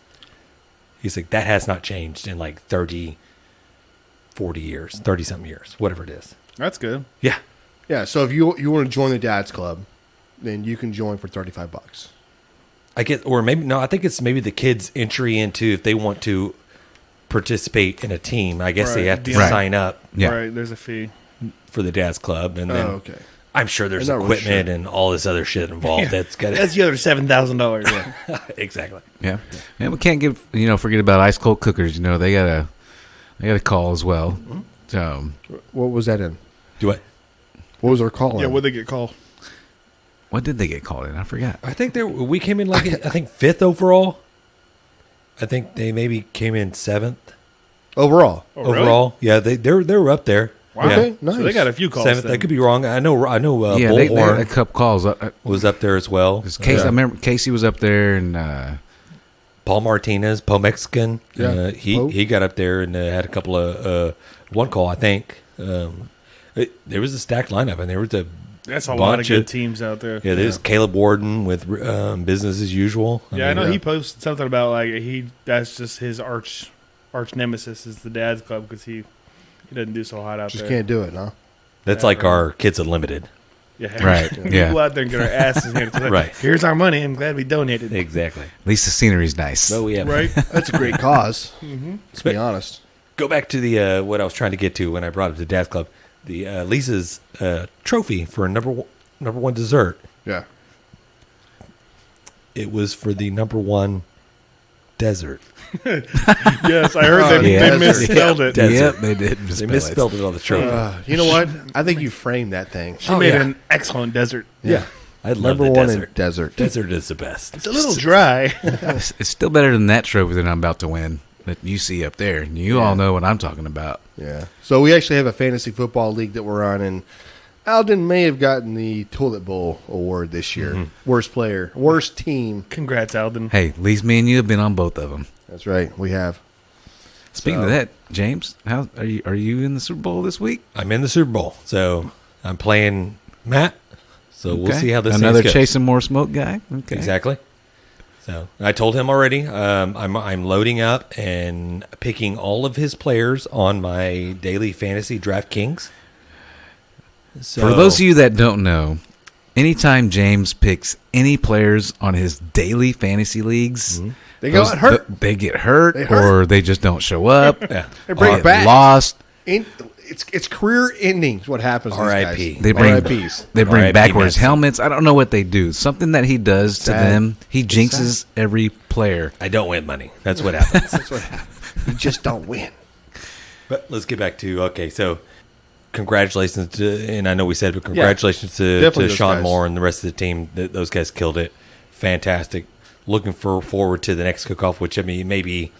[SPEAKER 2] He's like, that has not changed in 30, 40 years, 30-something years, whatever it is.
[SPEAKER 4] That's good.
[SPEAKER 2] Yeah.
[SPEAKER 5] Yeah, so if you want to join the Dad's Club, then you can join for $35.
[SPEAKER 2] I get, or maybe, no, I think it's maybe the kids' entry into if they want to participate in a team. I guess they
[SPEAKER 4] Right.
[SPEAKER 2] have to
[SPEAKER 4] Right.
[SPEAKER 2] sign up
[SPEAKER 3] Yeah.
[SPEAKER 4] Right, there's a fee.
[SPEAKER 2] for the Dad's Club. And then
[SPEAKER 5] okay.
[SPEAKER 2] I'm sure there's
[SPEAKER 5] I'm not really
[SPEAKER 2] equipment
[SPEAKER 5] sure.
[SPEAKER 2] and all this other shit involved. That's got
[SPEAKER 4] That's the other $7,000. Yeah.
[SPEAKER 2] exactly.
[SPEAKER 3] Yeah, and we can't forget about ice cold cookers. They got a call as well. So
[SPEAKER 5] What was that in?
[SPEAKER 2] Do what?
[SPEAKER 5] What was our call?
[SPEAKER 4] Yeah, what'd they get called?
[SPEAKER 3] What did they get called in? I forgot.
[SPEAKER 2] I think we came in like I think 5th overall. I think they maybe came in 7th
[SPEAKER 5] overall?
[SPEAKER 4] Oh, really?
[SPEAKER 2] overall. Yeah, they were up there.
[SPEAKER 4] Wow.
[SPEAKER 2] Yeah.
[SPEAKER 5] Okay, nice.
[SPEAKER 4] So they got a few calls.
[SPEAKER 2] 7th. I could be wrong. I know.
[SPEAKER 3] Yeah, they had
[SPEAKER 2] Bullhorn
[SPEAKER 3] a couple calls.
[SPEAKER 2] was up there as well.
[SPEAKER 3] Casey, I remember Casey was up there, and
[SPEAKER 2] Paul Martinez, Paul Mexican.
[SPEAKER 5] Yeah.
[SPEAKER 2] He got up there and had a couple of one call. I think there was a stacked lineup, and there was a
[SPEAKER 4] That's a lot of
[SPEAKER 2] bunch
[SPEAKER 4] good teams out there.
[SPEAKER 2] Yeah, there's Caleb Warden with business as usual.
[SPEAKER 4] I know he posted something about like that's just his arch nemesis is the dad's club because he doesn't do so hot out
[SPEAKER 5] Just
[SPEAKER 4] there.
[SPEAKER 5] can't do it, no?
[SPEAKER 2] That's like our Kids Unlimited.
[SPEAKER 4] Yeah,
[SPEAKER 3] Right, yeah.
[SPEAKER 4] People out there and get our asses handed. Like,
[SPEAKER 2] Right.
[SPEAKER 4] Here's our money. I'm glad we donated.
[SPEAKER 2] Exactly.
[SPEAKER 3] at least the scenery's nice.
[SPEAKER 2] So we have
[SPEAKER 4] Right.
[SPEAKER 5] That's a great cause. Let's be honest.
[SPEAKER 2] go back to the what I was trying to get to when I brought up the Dad's Club. The Lisa's trophy for number one dessert.
[SPEAKER 5] Yeah.
[SPEAKER 2] It was for the number one desert.
[SPEAKER 4] Yes, I heard they
[SPEAKER 5] yeah.
[SPEAKER 4] misspelled it.
[SPEAKER 2] Desert.
[SPEAKER 3] Yep, they did.
[SPEAKER 2] They misspelled it on the trophy.
[SPEAKER 5] You know what? I think you framed that thing.
[SPEAKER 4] She made an excellent desert.
[SPEAKER 5] Yeah.
[SPEAKER 2] I love
[SPEAKER 5] Number
[SPEAKER 2] the
[SPEAKER 5] one
[SPEAKER 2] desert.
[SPEAKER 5] in desert.
[SPEAKER 2] Desert is the best.
[SPEAKER 4] It's a little dry.
[SPEAKER 3] It's still better than that trophy that I'm about to win that you see up there. You all know what I'm talking about.
[SPEAKER 5] Yeah. So we actually have a fantasy football league that we're on, and Alden may have gotten the Toilet Bowl award this year. Worst player, worst team.
[SPEAKER 4] Congrats, Alden.
[SPEAKER 3] Hey, at least me and you have been on both of them.
[SPEAKER 5] That's right. We have.
[SPEAKER 3] Speaking of that, James, how are you in the Super Bowl this week?
[SPEAKER 2] I'm in the Super Bowl, so I'm playing Matt. So we'll
[SPEAKER 3] Okay.
[SPEAKER 2] see how this
[SPEAKER 3] Another
[SPEAKER 2] goes.
[SPEAKER 3] chasing more smoke guy. Okay,
[SPEAKER 2] Exactly. So I told him already. I'm loading up and picking all of his players on my daily fantasy DraftKings. So,
[SPEAKER 3] For those of you that don't know, anytime James picks any players on his daily fantasy leagues,
[SPEAKER 5] They got hurt.
[SPEAKER 3] They get hurt,
[SPEAKER 5] They hurt.
[SPEAKER 3] or they just don't show up.
[SPEAKER 2] yeah,
[SPEAKER 5] They bring
[SPEAKER 3] or
[SPEAKER 5] back.
[SPEAKER 3] lost.
[SPEAKER 5] It's career ending. Is what happens. to these
[SPEAKER 2] R.I.P.
[SPEAKER 5] guys.
[SPEAKER 3] They bring
[SPEAKER 5] R.I.Ps.
[SPEAKER 3] they bring
[SPEAKER 2] R.I.P.
[SPEAKER 3] backwards
[SPEAKER 2] Messi.
[SPEAKER 3] helmets. I don't know what they do. Something that he does to
[SPEAKER 5] Sad.
[SPEAKER 3] them. He
[SPEAKER 5] It's
[SPEAKER 3] jinxes every player.
[SPEAKER 2] I don't win money. That's what happens.
[SPEAKER 5] That's what happens. You just don't win.
[SPEAKER 2] But let's get back to so congratulations to, and I know we said, but congratulations to
[SPEAKER 5] definitely those
[SPEAKER 2] Sean
[SPEAKER 5] guys.
[SPEAKER 2] Moore and the rest of the team. Those guys killed it. Fantastic. Looking forward to the next cook-off, which I mean maybe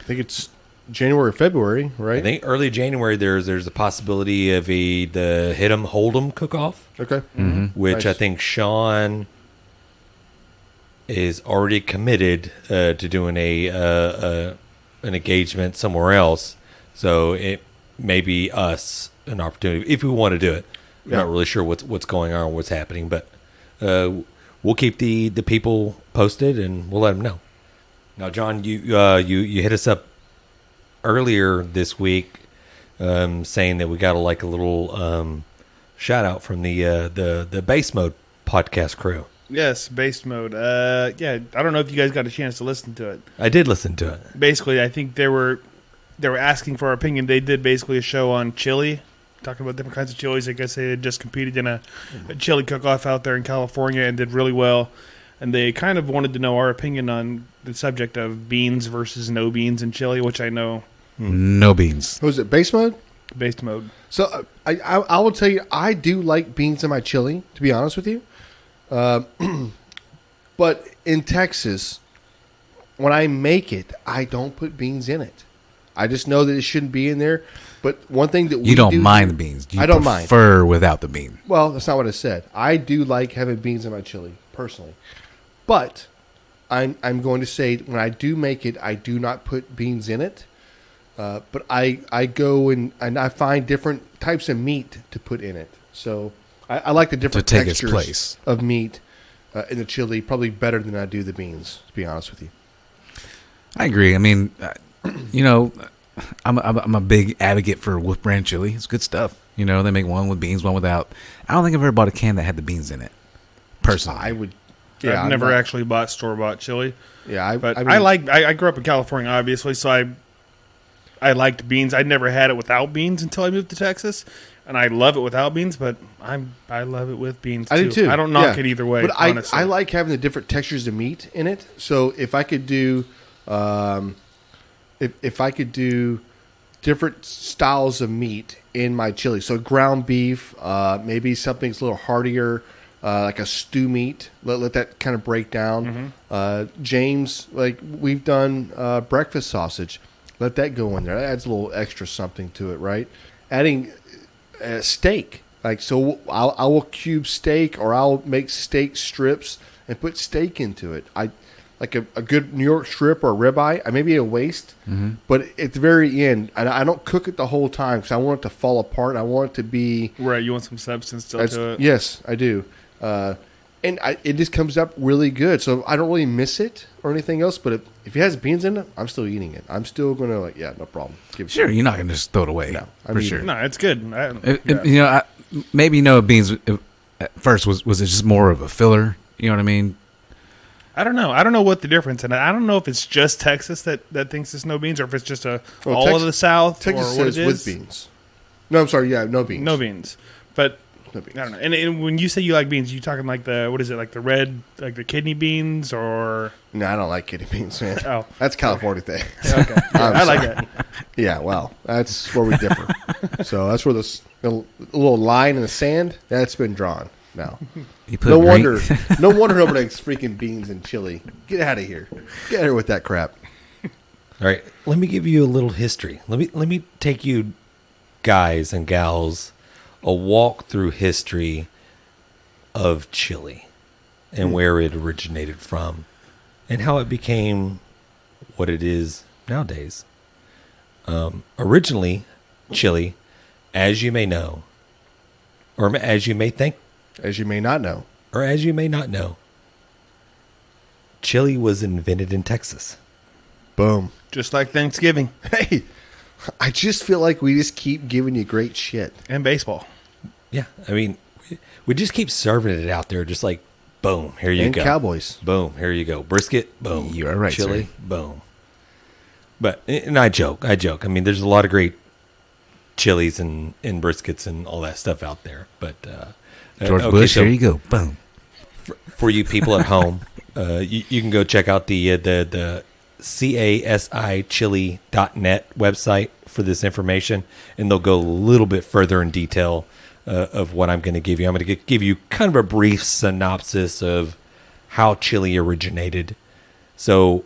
[SPEAKER 5] I think it's January, February, right?
[SPEAKER 2] I think early January. There's a possibility of the hit 'em hold 'em cook-off,
[SPEAKER 5] Okay.
[SPEAKER 2] which I
[SPEAKER 5] Nice.
[SPEAKER 2] think Sean is already committed to doing an engagement somewhere else. So it may be us an opportunity if we want to do it. We're not really sure what's going on or what's happening, but we'll keep the people posted and we'll let them know. Now, John, you hit us up earlier this week saying that we got a little shout out from the Bastemode podcast crew.
[SPEAKER 4] Yes, Bastemode. I don't know if you guys got a chance to listen to it.
[SPEAKER 2] I did listen to it.
[SPEAKER 4] Basically, I think they were asking for our opinion. They did basically a show on chili, talking about different kinds of chilies. I guess they had just competed in a chili cook-off out there in California and did really well. And they kind of wanted to know our opinion on the subject of beans versus no beans in chili, which I know
[SPEAKER 3] No beans.
[SPEAKER 5] Was it base mode?
[SPEAKER 4] Bastemode.
[SPEAKER 5] So I will tell you, I do like beans in my chili, to be honest with you. But in Texas, when I make it, I don't put beans in it. I just know that it shouldn't be in there. But one thing that
[SPEAKER 3] You don't mind the beans. You
[SPEAKER 5] I don't mind.
[SPEAKER 3] prefer without the bean.
[SPEAKER 5] Well, that's not what I said. I do like having beans in my chili, personally. But I'm going to say when I do make it, I do not put beans in it. But I go and I find different types of meat to put in it. So I like the different
[SPEAKER 3] To take its
[SPEAKER 5] textures
[SPEAKER 3] place.
[SPEAKER 5] of meat in the chili probably better than I do the beans, to be honest with you.
[SPEAKER 3] I agree. I mean, I'm a big advocate for Wolf Brand chili. It's good stuff. You know, they make one with beans, one without. I don't think I've ever bought a can that had the beans in it. Personally,
[SPEAKER 5] I would. Yeah,
[SPEAKER 4] I've
[SPEAKER 5] I'm
[SPEAKER 4] never
[SPEAKER 5] not-
[SPEAKER 4] actually bought store-bought chili.
[SPEAKER 5] Yeah,
[SPEAKER 4] But
[SPEAKER 5] mean,
[SPEAKER 4] I grew up in California, obviously, so I liked beans. I never had it without beans until I moved to Texas, and I love it without beans. But I love it with beans too.
[SPEAKER 5] I do too.
[SPEAKER 4] I don't knock
[SPEAKER 5] Yeah.
[SPEAKER 4] it either way.
[SPEAKER 5] But
[SPEAKER 4] honestly.
[SPEAKER 5] I like having the different textures of meat in it. So if I could do, if I could do different styles of meat in my chili. So ground beef, maybe something's a little heartier, like a stew meat. Let that kind of break down. James, like we've done breakfast sausage. Let that go in there. That adds a little extra something to it, right? Adding steak. Like, so I will cube steak, or I'll make steak strips and put steak into it. Like a good New York strip or a ribeye, maybe a waist, but at the very end, I don't cook it the whole time because I want it to fall apart. I want it to be...
[SPEAKER 4] Right, you want some substance still to it.
[SPEAKER 5] Yes, I do. It just comes up really good. So I don't really miss it or anything else, but if it has beans in it, I'm still eating it. I'm still going to, no problem.
[SPEAKER 3] Sure, you're not going to just throw it away.
[SPEAKER 5] No,
[SPEAKER 3] for sure.
[SPEAKER 4] No, it's good.
[SPEAKER 3] Maybe beans at first, was it just more of a filler? You know what I mean?
[SPEAKER 4] I don't know. I don't know what the difference, and I don't know if it's just Texas that thinks it's no beans, or if it's just all of the South,
[SPEAKER 5] Texas
[SPEAKER 4] or what
[SPEAKER 5] says
[SPEAKER 4] it is.
[SPEAKER 5] with beans. No, I'm sorry. Yeah, no beans.
[SPEAKER 4] No beans. But
[SPEAKER 5] No beans.
[SPEAKER 4] I don't know. And when you say you like beans, you talking like the red, like the kidney beans, or?
[SPEAKER 5] No, I don't like kidney beans, man.
[SPEAKER 4] Oh,
[SPEAKER 5] That's a California thing.
[SPEAKER 4] okay. I like that.
[SPEAKER 5] Yeah, well, that's where we differ. So that's where the little line in the sand, that's been drawn now.
[SPEAKER 3] You put
[SPEAKER 5] No wonder nobody likes freaking beans and chili. Get out of here. Get out of here with that crap.
[SPEAKER 2] All right, let me give you a little history. Let me take you guys and gals a walk through history of chili and where it originated from and how it became what it is nowadays. Originally, chili, as you may know, or as you may think,
[SPEAKER 5] As you may not know.
[SPEAKER 2] or as you may not know, chili was invented in Texas.
[SPEAKER 5] Boom.
[SPEAKER 4] Just like Thanksgiving
[SPEAKER 5] Hey, I just feel like we just keep giving you great shit.
[SPEAKER 4] and baseball.
[SPEAKER 2] Yeah, I mean, we just keep serving it out there, just like, boom, here you
[SPEAKER 5] And
[SPEAKER 2] go.
[SPEAKER 5] Cowboys.
[SPEAKER 2] Boom, here you go. Brisket, boom.
[SPEAKER 3] You are right,
[SPEAKER 2] Chili,
[SPEAKER 3] sir.
[SPEAKER 2] boom. But, and I joke. I mean, there's a lot of great chilies and briskets and all that stuff out there. But
[SPEAKER 3] George
[SPEAKER 2] okay,
[SPEAKER 3] Bush,
[SPEAKER 2] so
[SPEAKER 3] here you go. Boom.
[SPEAKER 2] for you people at home, you can go check out the CASIchili.net website for this information, and they'll go a little bit further in detail of what I'm going to give you. I'm going to give you kind of a brief synopsis of how chili originated. So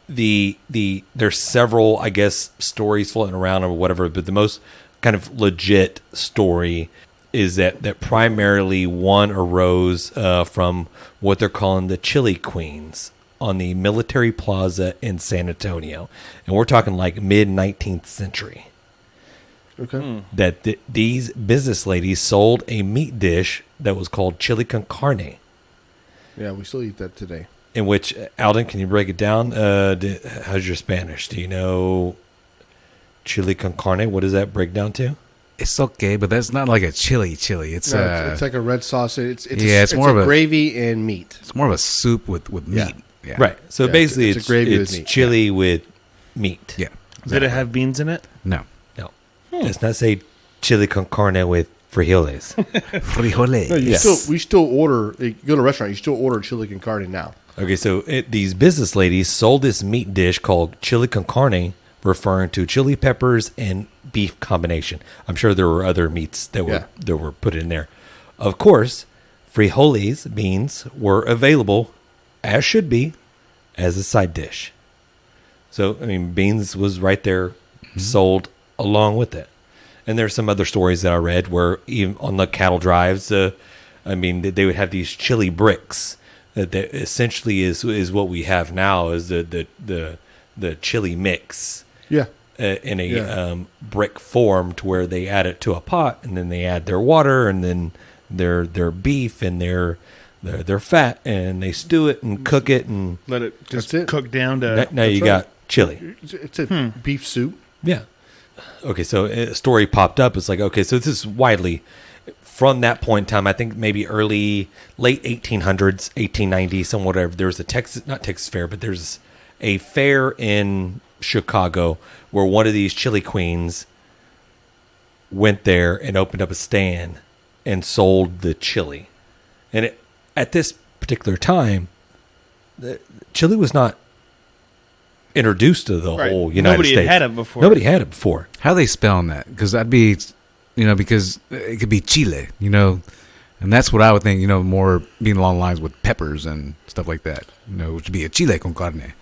[SPEAKER 2] there's several, I guess, stories floating around or whatever, but the most kind of legit story is that primarily one arose from what they're calling the Chili Queens on the Military Plaza in San Antonio. And we're talking like mid-19th century.
[SPEAKER 5] Okay.
[SPEAKER 2] That these business ladies sold a meat dish that was called chili con carne,
[SPEAKER 5] Yeah, we still eat that today.
[SPEAKER 2] in which, Alden, can you break it down? How's your Spanish? Do you know chili con carne? What does that break down to?
[SPEAKER 3] It's okay, but that's not like a chili. It's
[SPEAKER 5] It's like a red sausage.
[SPEAKER 3] It's more of a
[SPEAKER 5] gravy and meat.
[SPEAKER 3] it's more of a soup with
[SPEAKER 5] Yeah.
[SPEAKER 3] meat. Yeah.
[SPEAKER 2] Right. So
[SPEAKER 5] Yeah,
[SPEAKER 2] basically,
[SPEAKER 5] it's a gravy with
[SPEAKER 2] it's
[SPEAKER 5] meat.
[SPEAKER 2] chili with meat.
[SPEAKER 3] Yeah.
[SPEAKER 4] Did it have beans in it?
[SPEAKER 3] No.
[SPEAKER 2] No. Does not say chili con carne with frijoles.
[SPEAKER 3] Frijoles.
[SPEAKER 5] No,
[SPEAKER 2] Yes.
[SPEAKER 5] we still order. You go to a restaurant, you still order chili con carne now.
[SPEAKER 2] Okay, so these business ladies sold this meat dish called chili con carne, referring to chili peppers and beef combination. I'm sure there were other meats that were put in there. Of course, frijoles, beans, were available, as should be, as a side dish. So, I mean, beans was right there, sold along with it. And there's some other stories that I read where even on the cattle drives, they would have these chili bricks that essentially is what we have now is the chili mix.
[SPEAKER 5] Yeah.
[SPEAKER 2] In a brick form to where they add it to a pot and then they add their water and then their beef and their fat and they stew it and cook it and
[SPEAKER 4] Let it just
[SPEAKER 5] That's it.
[SPEAKER 4] cook down to.
[SPEAKER 2] now you got chili.
[SPEAKER 5] It's a beef soup.
[SPEAKER 2] Yeah. Okay, so a story popped up. It's like, okay, so this is widely from that point in time. I think maybe late 1800s, 1890, some whatever. There was not Texas Fair, but there's a fair in Chicago where one of these chili queens went there and opened up a stand and sold the chili. And at this particular time, the chili was not introduced to the
[SPEAKER 4] Right.
[SPEAKER 2] whole United
[SPEAKER 4] Nobody
[SPEAKER 2] States.
[SPEAKER 4] had it before.
[SPEAKER 2] Nobody had it before.
[SPEAKER 3] How are they spelling that? Because that'd be, because it could be Chile, and that's what I would think, more being along the lines with peppers and stuff like that, which would be a chile con carne.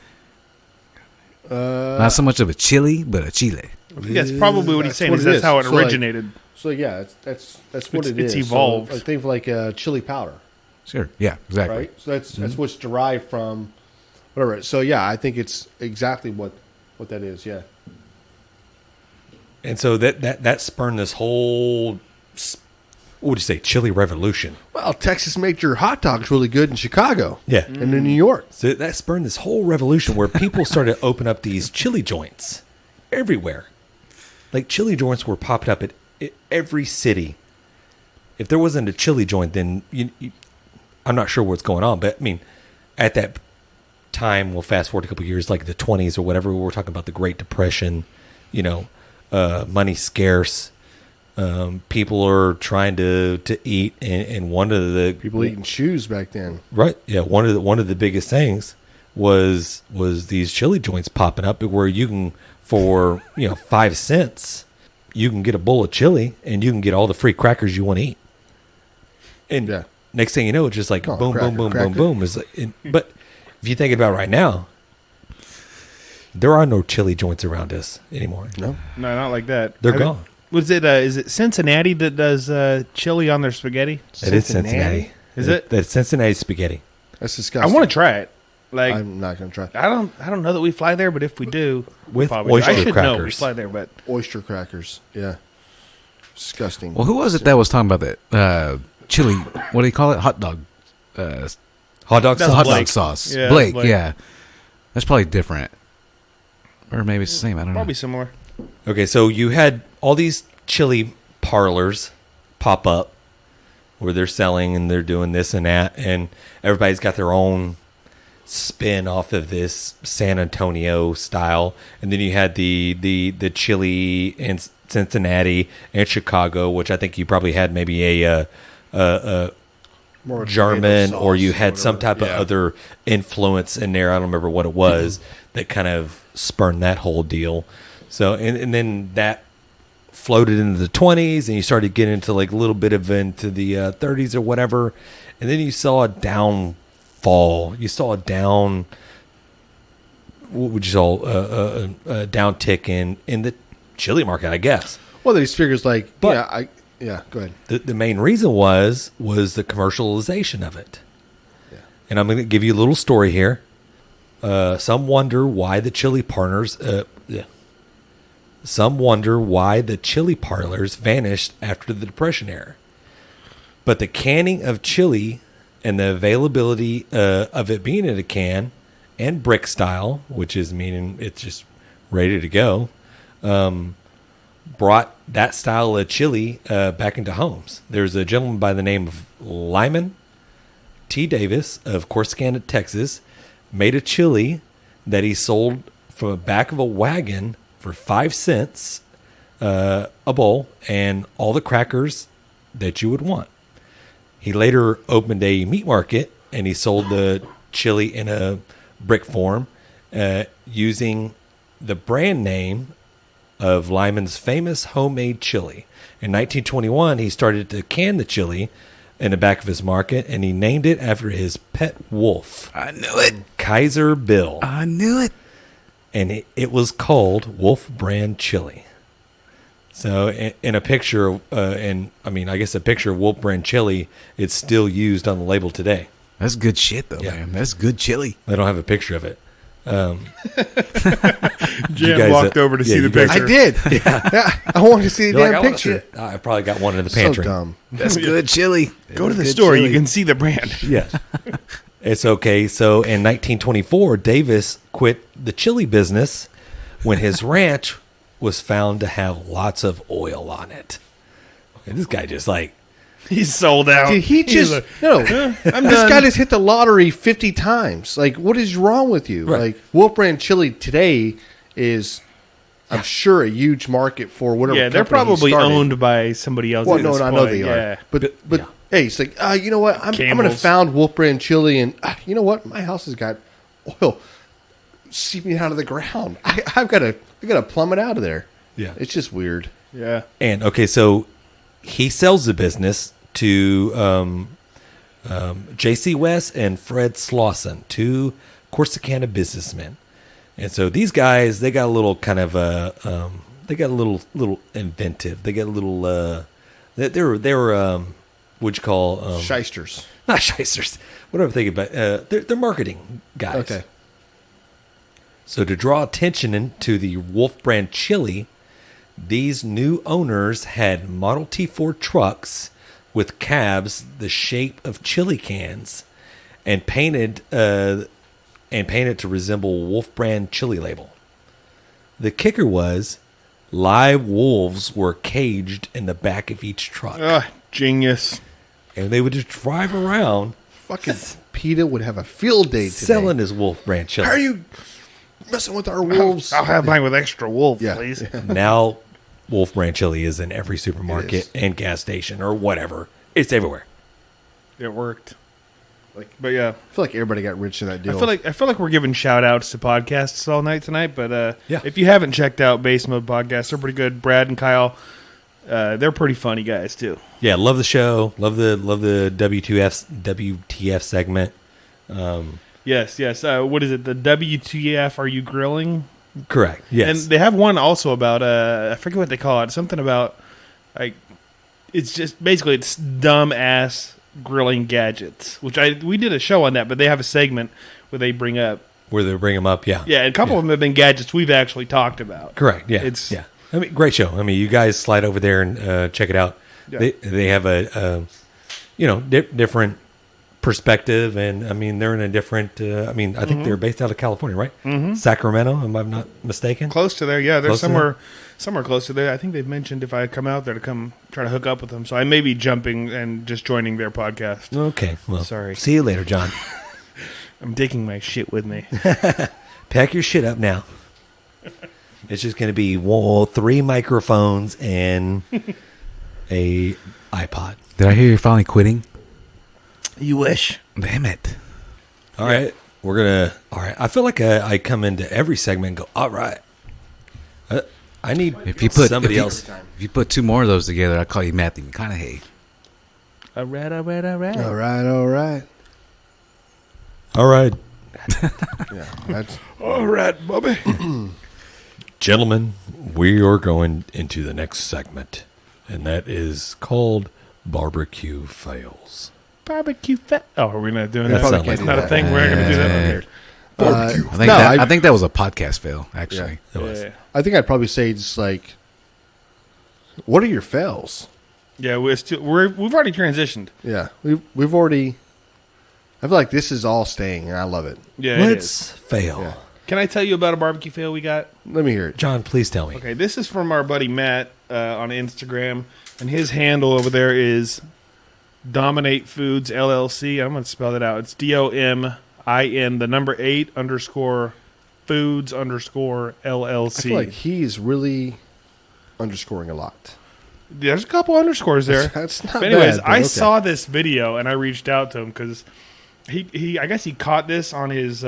[SPEAKER 3] Not so much of a chili, but a chile.
[SPEAKER 4] I think that's probably what he's saying. That's how it originated.
[SPEAKER 5] So yeah, that's what it is.
[SPEAKER 4] It's evolved.
[SPEAKER 5] So I think like chili powder,
[SPEAKER 3] Sure. Yeah, exactly.
[SPEAKER 5] right? So that's what's derived from whatever. So yeah, I think it's exactly what that is. Yeah.
[SPEAKER 2] And so that spurned this whole, what would you say, chili revolution.
[SPEAKER 5] Well, Texas made your hot dogs really good in Chicago.
[SPEAKER 2] Yeah.
[SPEAKER 5] And in New York.
[SPEAKER 2] So that spurned this whole revolution where people started to open up these chili joints everywhere. Like chili joints were popped up at every city. If there wasn't a chili joint, then I'm not sure what's going on. But I mean, at that time, we'll fast forward a couple of years, like the 20s or whatever. We were talking about the Great Depression, money scarce. People are trying to eat, and one of the
[SPEAKER 5] People eating shoes back then.
[SPEAKER 2] right, yeah, one of the biggest things was these chili joints popping up where you can, for 5 cents, you can get a bowl of chili and you can get all the free crackers you want to eat. And
[SPEAKER 5] Yeah.
[SPEAKER 2] next thing you know, it's just like
[SPEAKER 5] Oh,
[SPEAKER 2] boom,
[SPEAKER 5] cracker,
[SPEAKER 2] boom, boom,
[SPEAKER 5] cracker.
[SPEAKER 2] boom, boom. It's like, but if you think about it right now, there are no chili joints around us anymore.
[SPEAKER 5] No.
[SPEAKER 4] No, not like that.
[SPEAKER 2] They're gone.
[SPEAKER 4] Was it? Is it Cincinnati that does chili on their spaghetti?
[SPEAKER 2] It is Cincinnati.
[SPEAKER 4] Is it?
[SPEAKER 2] That's Cincinnati spaghetti.
[SPEAKER 5] That's
[SPEAKER 4] I
[SPEAKER 5] disgusting.
[SPEAKER 4] want to try it. Like
[SPEAKER 5] I'm not going to try.
[SPEAKER 4] I don't know that we fly there, but if we do,
[SPEAKER 2] With
[SPEAKER 4] probably do. I
[SPEAKER 2] oyster
[SPEAKER 4] should know we
[SPEAKER 2] crackers.
[SPEAKER 4] fly there, but
[SPEAKER 5] Oyster crackers. Yeah. Disgusting.
[SPEAKER 3] Well, who was it that was talking about that chili? What do you call it? Hot dog.
[SPEAKER 2] Hot dog
[SPEAKER 4] That's
[SPEAKER 2] sauce.
[SPEAKER 3] Hot
[SPEAKER 4] Blake.
[SPEAKER 3] dog sauce.
[SPEAKER 4] Yeah,
[SPEAKER 3] Blake,
[SPEAKER 4] Blake.
[SPEAKER 3] yeah. That's probably different. Or maybe it's the same. I don't know.
[SPEAKER 4] probably similar.
[SPEAKER 2] Okay, so you had all these chili parlors pop up where they're selling and they're doing this and that, and everybody's got their own spin off of this San Antonio style. And then you had the chili in Cincinnati and Chicago, which I think you probably had maybe a
[SPEAKER 5] More
[SPEAKER 2] German,
[SPEAKER 5] tomato
[SPEAKER 2] or
[SPEAKER 5] sauce
[SPEAKER 2] you had some
[SPEAKER 5] whatever.
[SPEAKER 2] type of other influence in there. I don't remember what it was that kind of spurned that whole deal. So, and then that floated into the 20s, and you started getting into like a little bit of into the 30s or whatever. And then you saw a downfall. You saw a down, what would you call a downtick in the chili market, I guess.
[SPEAKER 5] Well, these figures like,
[SPEAKER 2] But-
[SPEAKER 5] yeah, go ahead.
[SPEAKER 2] The main reason was the commercialization of it.
[SPEAKER 5] Yeah.
[SPEAKER 2] And I'm going to give you a little story here. Some wonder why the chili parlors vanished after the Depression era. But the canning of chili and the availability of it being in a can and brick style, which is meaning it's just ready to go, brought that style of chili back into homes. There's a gentleman by the name of Lyman T. Davis of Corsicana, Texas, made a chili that he sold from the back of a wagon for 5 cents a bowl and all the crackers that you would want. He later opened a meat market and he sold the chili in a brick form using the brand name of Lyman's famous homemade chili. In 1921, he started to can the chili in the back of his market, and he named it after his pet wolf,
[SPEAKER 3] I knew it.
[SPEAKER 2] Kaiser Bill.
[SPEAKER 3] I knew it.
[SPEAKER 2] And it was called Wolf Brand Chili. So in a picture, I guess a picture of Wolf Brand Chili, it's still used on the label today.
[SPEAKER 3] That's good shit, though,
[SPEAKER 2] Yeah.
[SPEAKER 3] man. That's good chili.
[SPEAKER 2] They don't have a picture of it.
[SPEAKER 4] Jan walked over to see the
[SPEAKER 2] guys-
[SPEAKER 4] picture.
[SPEAKER 5] I did. Yeah. I wanted to see the
[SPEAKER 2] You're like,
[SPEAKER 5] damn
[SPEAKER 2] I wanna see
[SPEAKER 5] picture.
[SPEAKER 2] it. I probably got one in the
[SPEAKER 5] So
[SPEAKER 2] pantry.
[SPEAKER 5] dumb.
[SPEAKER 3] That's good chili.
[SPEAKER 4] Go to the
[SPEAKER 3] Good
[SPEAKER 4] store.
[SPEAKER 3] chili.
[SPEAKER 4] You can see the brand.
[SPEAKER 2] Yeah. It's okay. So in 1924, Davis quit the chili business when his ranch was found to have lots of oil on it. And this guy just like,
[SPEAKER 4] He's sold out.
[SPEAKER 5] Did he
[SPEAKER 4] He's
[SPEAKER 5] just
[SPEAKER 4] like,
[SPEAKER 5] no?
[SPEAKER 4] I'm
[SPEAKER 5] This
[SPEAKER 4] done.
[SPEAKER 5] guy just hit the lottery 50 times. Like, what is wrong with you?
[SPEAKER 2] Right.
[SPEAKER 5] Like, Wolf Brand Chili today is, I'm sure, a huge market for whatever.
[SPEAKER 4] Yeah, they're
[SPEAKER 5] company he
[SPEAKER 4] probably
[SPEAKER 5] started.
[SPEAKER 4] owned by somebody else.
[SPEAKER 5] Well,
[SPEAKER 4] at
[SPEAKER 5] no,
[SPEAKER 4] this
[SPEAKER 5] I know
[SPEAKER 4] point.
[SPEAKER 5] they are.
[SPEAKER 4] Yeah.
[SPEAKER 5] But
[SPEAKER 2] yeah.
[SPEAKER 5] hey, it's like, you know what? I'm going to
[SPEAKER 4] Campbell's.
[SPEAKER 5] found Wolf Brand Chili, and you know what? My house has got oil. seeping out of the ground. I've got to plumb it out of there.
[SPEAKER 2] Yeah.
[SPEAKER 5] It's just weird.
[SPEAKER 4] Yeah.
[SPEAKER 2] And okay, so he sells the business to J.C. West and Fred Slauson, two Corsicana businessmen. And so these guys, they got a little kind of they got a little inventive. They got a little they were what'd you call
[SPEAKER 5] Shysters.
[SPEAKER 2] not shysters. What am I thinking about? They're marketing guys.
[SPEAKER 5] Okay.
[SPEAKER 2] So to draw attention to the Wolf brand chili, these new owners had Model T Ford trucks with cabs the shape of chili cans, and painted to resemble Wolf brand chili label. The kicker was live wolves were caged in the back of each truck,
[SPEAKER 4] Genius.
[SPEAKER 2] and they would just drive around
[SPEAKER 5] Fucking PETA would have a field day today.
[SPEAKER 2] selling his Wolf brand chili.
[SPEAKER 5] How are you messing with our wolves?
[SPEAKER 4] I'll have mine with extra wolf,
[SPEAKER 5] Yeah.
[SPEAKER 4] please.
[SPEAKER 2] Now, Wolf brand chili is in every
[SPEAKER 5] It
[SPEAKER 2] supermarket
[SPEAKER 5] is.
[SPEAKER 2] and gas station or whatever. It's everywhere.
[SPEAKER 4] It worked.
[SPEAKER 5] Like-
[SPEAKER 4] But yeah,
[SPEAKER 5] I feel like everybody got rich in that deal.
[SPEAKER 4] I feel like we're giving shout outs to podcasts all night tonight. But
[SPEAKER 2] Yeah.
[SPEAKER 4] if you haven't checked out Bastemode podcast, they're pretty good. Brad and Kyle, they're pretty funny guys too.
[SPEAKER 2] Yeah, love the show. Love the WTF segment.
[SPEAKER 4] Yes. What is it? The WTF? Are you grilling?
[SPEAKER 2] Correct. Yes.
[SPEAKER 4] And they have one also about I forget what they call it. Something about like it's just basically it's dumb ass grilling gadgets. Which we did a show on that, but they have a segment where they bring up
[SPEAKER 2] Where they bring them up. Yeah.
[SPEAKER 4] and a couple of them have been gadgets we've actually talked about.
[SPEAKER 2] Correct. Yeah.
[SPEAKER 4] It's-
[SPEAKER 2] yeah. I mean, great show. I mean, you guys slide over there and check it out.
[SPEAKER 4] Yeah.
[SPEAKER 2] They have a different perspective, and I mean they're in a different. I think they're based out of California, right? Mm-hmm. Sacramento, if I'm not mistaken.
[SPEAKER 4] Close to there, yeah. They're
[SPEAKER 2] Close to
[SPEAKER 4] somewhere close to there. I think they've mentioned if I come out there to come try to hook up with them. So I may be jumping and just joining their podcast.
[SPEAKER 2] Okay. Well,
[SPEAKER 4] Sorry.
[SPEAKER 2] See you later, John.
[SPEAKER 4] I'm taking my shit with me.
[SPEAKER 2] Pack your shit up now. It's just going to be 3 microphones and a iPod.
[SPEAKER 3] Did I hear you're finally quitting?
[SPEAKER 4] You wish.
[SPEAKER 3] Damn it.
[SPEAKER 2] All right. We're going to. All right. I feel like I come into every segment and go, all right. I need somebody else.
[SPEAKER 3] If you put 2 more of those together, I'll call you Matthew McConaughey.
[SPEAKER 4] All right.
[SPEAKER 5] all right.
[SPEAKER 2] All right.
[SPEAKER 5] Yeah, that's
[SPEAKER 4] All right, Bobby.
[SPEAKER 2] Gentlemen, we are going into the next segment, and that is called Barbecue Fails.
[SPEAKER 4] Barbecue fat. Oh, are we not doing
[SPEAKER 2] That
[SPEAKER 4] that?
[SPEAKER 2] sounds
[SPEAKER 4] That's
[SPEAKER 2] like
[SPEAKER 4] not a
[SPEAKER 2] that.
[SPEAKER 4] thing. We're not going to do that. Okay.
[SPEAKER 3] I think that was a podcast fail, actually.
[SPEAKER 2] It was.
[SPEAKER 4] Yeah.
[SPEAKER 5] I think I'd probably say just like, what are your fails?
[SPEAKER 4] Yeah, we've already transitioned.
[SPEAKER 5] Yeah, we've already. I feel like this is all staying, and I love it.
[SPEAKER 4] Yeah,
[SPEAKER 2] Let's fail.
[SPEAKER 5] Yeah.
[SPEAKER 4] Can I tell you about a barbecue fail we got?
[SPEAKER 5] Let me hear it.
[SPEAKER 2] John, please tell me.
[SPEAKER 4] Okay, this is from our buddy Matt on Instagram, and his handle over there is Dominate Foods LLC. I'm going to spell that out. It's DOMIN, the number 8 _ foods _ LLC.
[SPEAKER 5] I feel like he's really underscoring a lot.
[SPEAKER 4] There's a couple underscores there.
[SPEAKER 5] That's not
[SPEAKER 4] But anyways,
[SPEAKER 5] bad, but
[SPEAKER 4] I
[SPEAKER 5] okay.
[SPEAKER 4] saw this video and I reached out to him because he I guess he caught this on his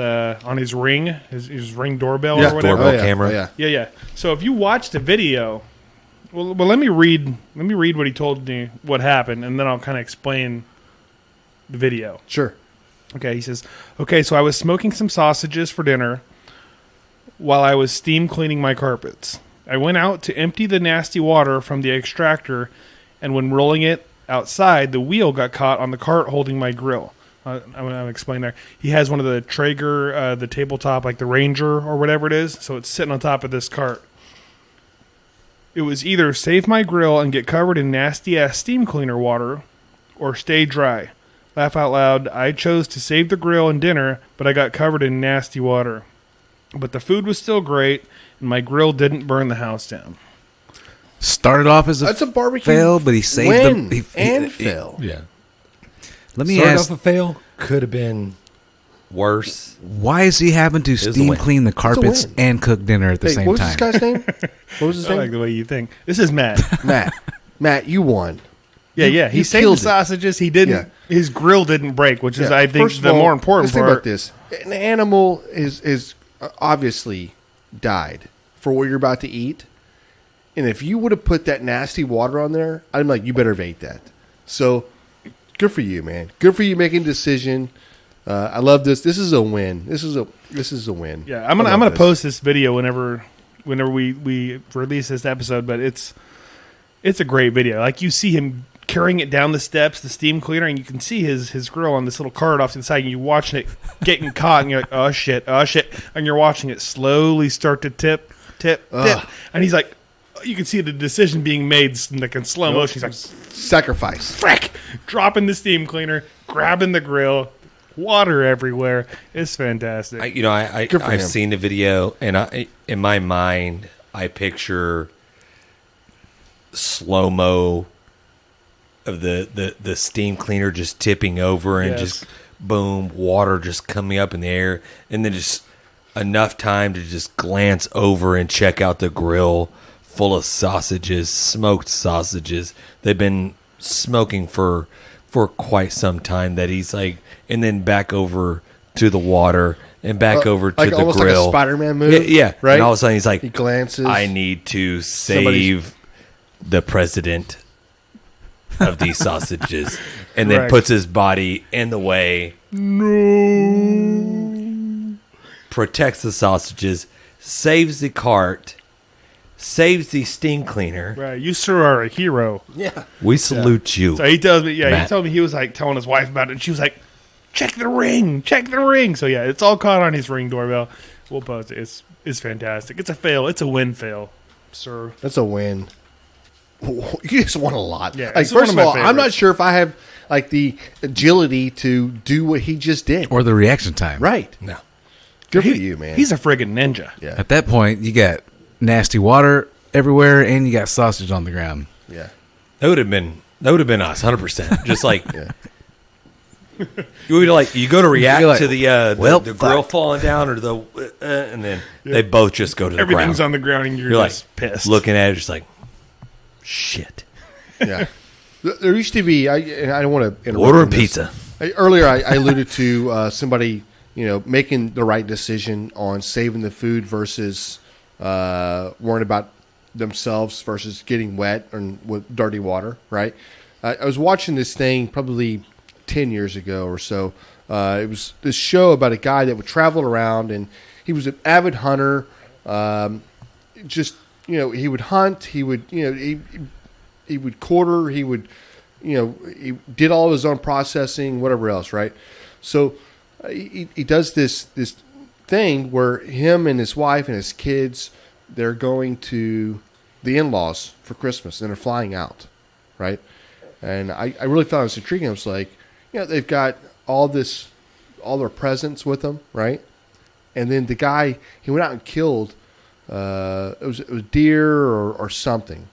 [SPEAKER 4] ring, his ring doorbell
[SPEAKER 5] Yeah,
[SPEAKER 4] or whatever.
[SPEAKER 2] doorbell camera.
[SPEAKER 5] Oh, yeah.
[SPEAKER 4] Yeah. So if you watch the video, well, let me read what he told me what happened, and then I'll kind of explain the video.
[SPEAKER 5] Sure.
[SPEAKER 4] Okay, he says, okay, so I was smoking some sausages for dinner while I was steam cleaning my carpets. I went out to empty the nasty water from the extractor, and when rolling it outside, the wheel got caught on the cart holding my grill. I'm going to explain there. He has one of the Traeger, the tabletop, like the Ranger or whatever it is, so it's sitting on top of this cart. It was either save my grill and get covered in nasty-ass steam cleaner water, or stay dry. Laugh out loud, I chose to save the grill and dinner, but I got covered in nasty water. But the food was still great, and my grill didn't burn the house down.
[SPEAKER 3] Started off as
[SPEAKER 5] That's a barbecue
[SPEAKER 3] fail, but he saved
[SPEAKER 5] win
[SPEAKER 3] them.
[SPEAKER 5] and fail.
[SPEAKER 2] Yeah.
[SPEAKER 3] Let me
[SPEAKER 2] Started
[SPEAKER 3] ask,
[SPEAKER 2] off a fail. Could have been worse.
[SPEAKER 3] why is he having to
[SPEAKER 2] a
[SPEAKER 3] steam
[SPEAKER 2] win.
[SPEAKER 3] clean the carpets
[SPEAKER 5] win.
[SPEAKER 3] and cook dinner at the
[SPEAKER 5] Hey,
[SPEAKER 3] same
[SPEAKER 5] what was
[SPEAKER 3] time?
[SPEAKER 5] this guy's name? What was his
[SPEAKER 4] I like
[SPEAKER 5] name?
[SPEAKER 4] the way you think. This is Matt.
[SPEAKER 5] Matt, you won.
[SPEAKER 4] Yeah. He
[SPEAKER 5] you
[SPEAKER 4] saved the
[SPEAKER 5] killed it.
[SPEAKER 4] sausages. He didn't.
[SPEAKER 5] Yeah.
[SPEAKER 4] His grill didn't break, which is,
[SPEAKER 5] Yeah.
[SPEAKER 4] I think,
[SPEAKER 5] First of
[SPEAKER 4] the
[SPEAKER 5] all,
[SPEAKER 4] more important
[SPEAKER 5] let's think
[SPEAKER 4] part.
[SPEAKER 5] about this. An animal is obviously died for what you're about to eat. And if you would have put that nasty water on there, I'm like, you better have ate that. So good for you, man. Good for you making a decision. I love this. This is a win. This is a win.
[SPEAKER 4] Yeah, I'm gonna post this video whenever we release this episode. But it's a great video. Like, you see him carrying it down the steps, the steam cleaner, and you can see his grill on this little cart off to the side, and you're watching it getting caught, and you're like, oh shit, and you're watching it slowly start to tip, and he's like, you can see the decision being made like in slow motion. He's like,
[SPEAKER 5] sacrifice,
[SPEAKER 4] frick, dropping the steam cleaner, grabbing the grill, water everywhere. It's fantastic.
[SPEAKER 2] I've seen the video, and in my mind, I picture slow-mo of the steam cleaner just tipping over and just boom, water just coming up in the air, and then just enough time to just glance over and check out the grill full of sausages, smoked sausages. They've been smoking for quite some time, that he's like, and then back over to the water and back over to
[SPEAKER 5] like
[SPEAKER 2] the
[SPEAKER 5] almost
[SPEAKER 2] grill.
[SPEAKER 5] like a Spider-Man move.
[SPEAKER 2] Yeah.
[SPEAKER 5] Right?
[SPEAKER 2] And all of a sudden he's like,
[SPEAKER 5] he glances.
[SPEAKER 2] I need to save the president of these sausages, and then puts his body in the way.
[SPEAKER 4] No.
[SPEAKER 2] Protects the sausages, saves the cart, saves the steam cleaner.
[SPEAKER 4] Right, you sir are a hero.
[SPEAKER 5] Yeah.
[SPEAKER 2] We salute you.
[SPEAKER 4] So he tells me, he
[SPEAKER 2] Matt.
[SPEAKER 4] told me he was like telling his wife about it, and she was like, check the ring. So yeah, it's all caught on his Ring doorbell. We'll post it. It's fantastic. It's a fail. It's a win fail, sir.
[SPEAKER 5] That's a win. You just won a lot.
[SPEAKER 4] Yeah,
[SPEAKER 5] like,
[SPEAKER 4] it's one
[SPEAKER 5] first
[SPEAKER 4] of
[SPEAKER 5] of
[SPEAKER 4] my
[SPEAKER 5] all, I'm not
[SPEAKER 4] favorites.
[SPEAKER 5] sure if I have like the agility to do what he just did.
[SPEAKER 3] Or the reaction time.
[SPEAKER 5] Right.
[SPEAKER 2] No.
[SPEAKER 5] Good for you, man.
[SPEAKER 4] He's a friggin' ninja.
[SPEAKER 5] Yeah.
[SPEAKER 3] At that point, you got nasty water everywhere, and you got sausage on the ground.
[SPEAKER 5] Yeah.
[SPEAKER 2] That would have been us, 100%. Just like
[SPEAKER 5] Yeah.
[SPEAKER 2] you would you go to react
[SPEAKER 3] You're like,
[SPEAKER 2] to the
[SPEAKER 3] well,
[SPEAKER 2] grill falling down, or the and then they both just go to the
[SPEAKER 4] Everything's
[SPEAKER 2] ground.
[SPEAKER 4] on the ground, and you're
[SPEAKER 2] You're like
[SPEAKER 4] just pissed.
[SPEAKER 2] looking at it, just like shit.
[SPEAKER 5] Yeah. There used to be, I don't want to interrupt.
[SPEAKER 2] Ordering
[SPEAKER 5] on this.
[SPEAKER 2] pizza.
[SPEAKER 5] Earlier, I alluded to somebody, making the right decision on saving the food versus worrying about themselves versus getting wet and with dirty water, right? I was watching this thing probably 10 years ago or so. It was this show about a guy that would travel around, and he was an avid hunter. He would hunt. He would, he would quarter. He would, he did all of his own processing, whatever else, right? So he does this thing where him and his wife and his kids, they're going to the in-laws for Christmas, and they're flying out, right? And I really found this intriguing. I was like, they've got all their presents with them, right? And then the guy, he went out and killed, it was deer or something.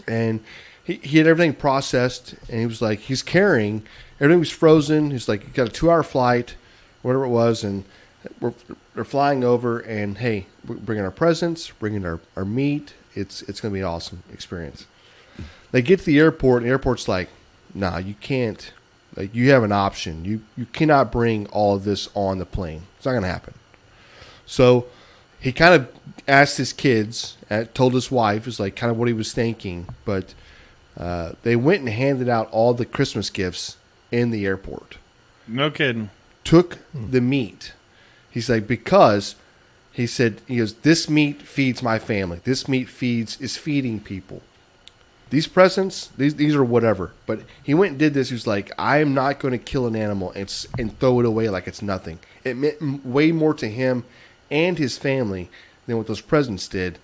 [SPEAKER 5] And he had everything processed, and he was like, he's carrying, everything was frozen. He's like, you got a 2-hour flight, whatever it was, and they're flying over, and hey, we're bringing our presents, bringing our meat. It's going to be an awesome experience. They get to the airport, and the airport's like, nah, you can't. Like, you have an option. You cannot bring all of this on the plane. It's not going to happen. So he kind of asked his kids, told his wife, is like kind of what he was thinking, but they went and handed out all the Christmas gifts in the airport.
[SPEAKER 4] No kidding.
[SPEAKER 5] Took the meat. He's like, because he goes, this meat feeds my family. This meat is feeding people. These presents, these are whatever. But he went and did this. He was like, I am not going to kill an animal and throw it away like it's nothing. It meant way more to him and his family than what those presents did.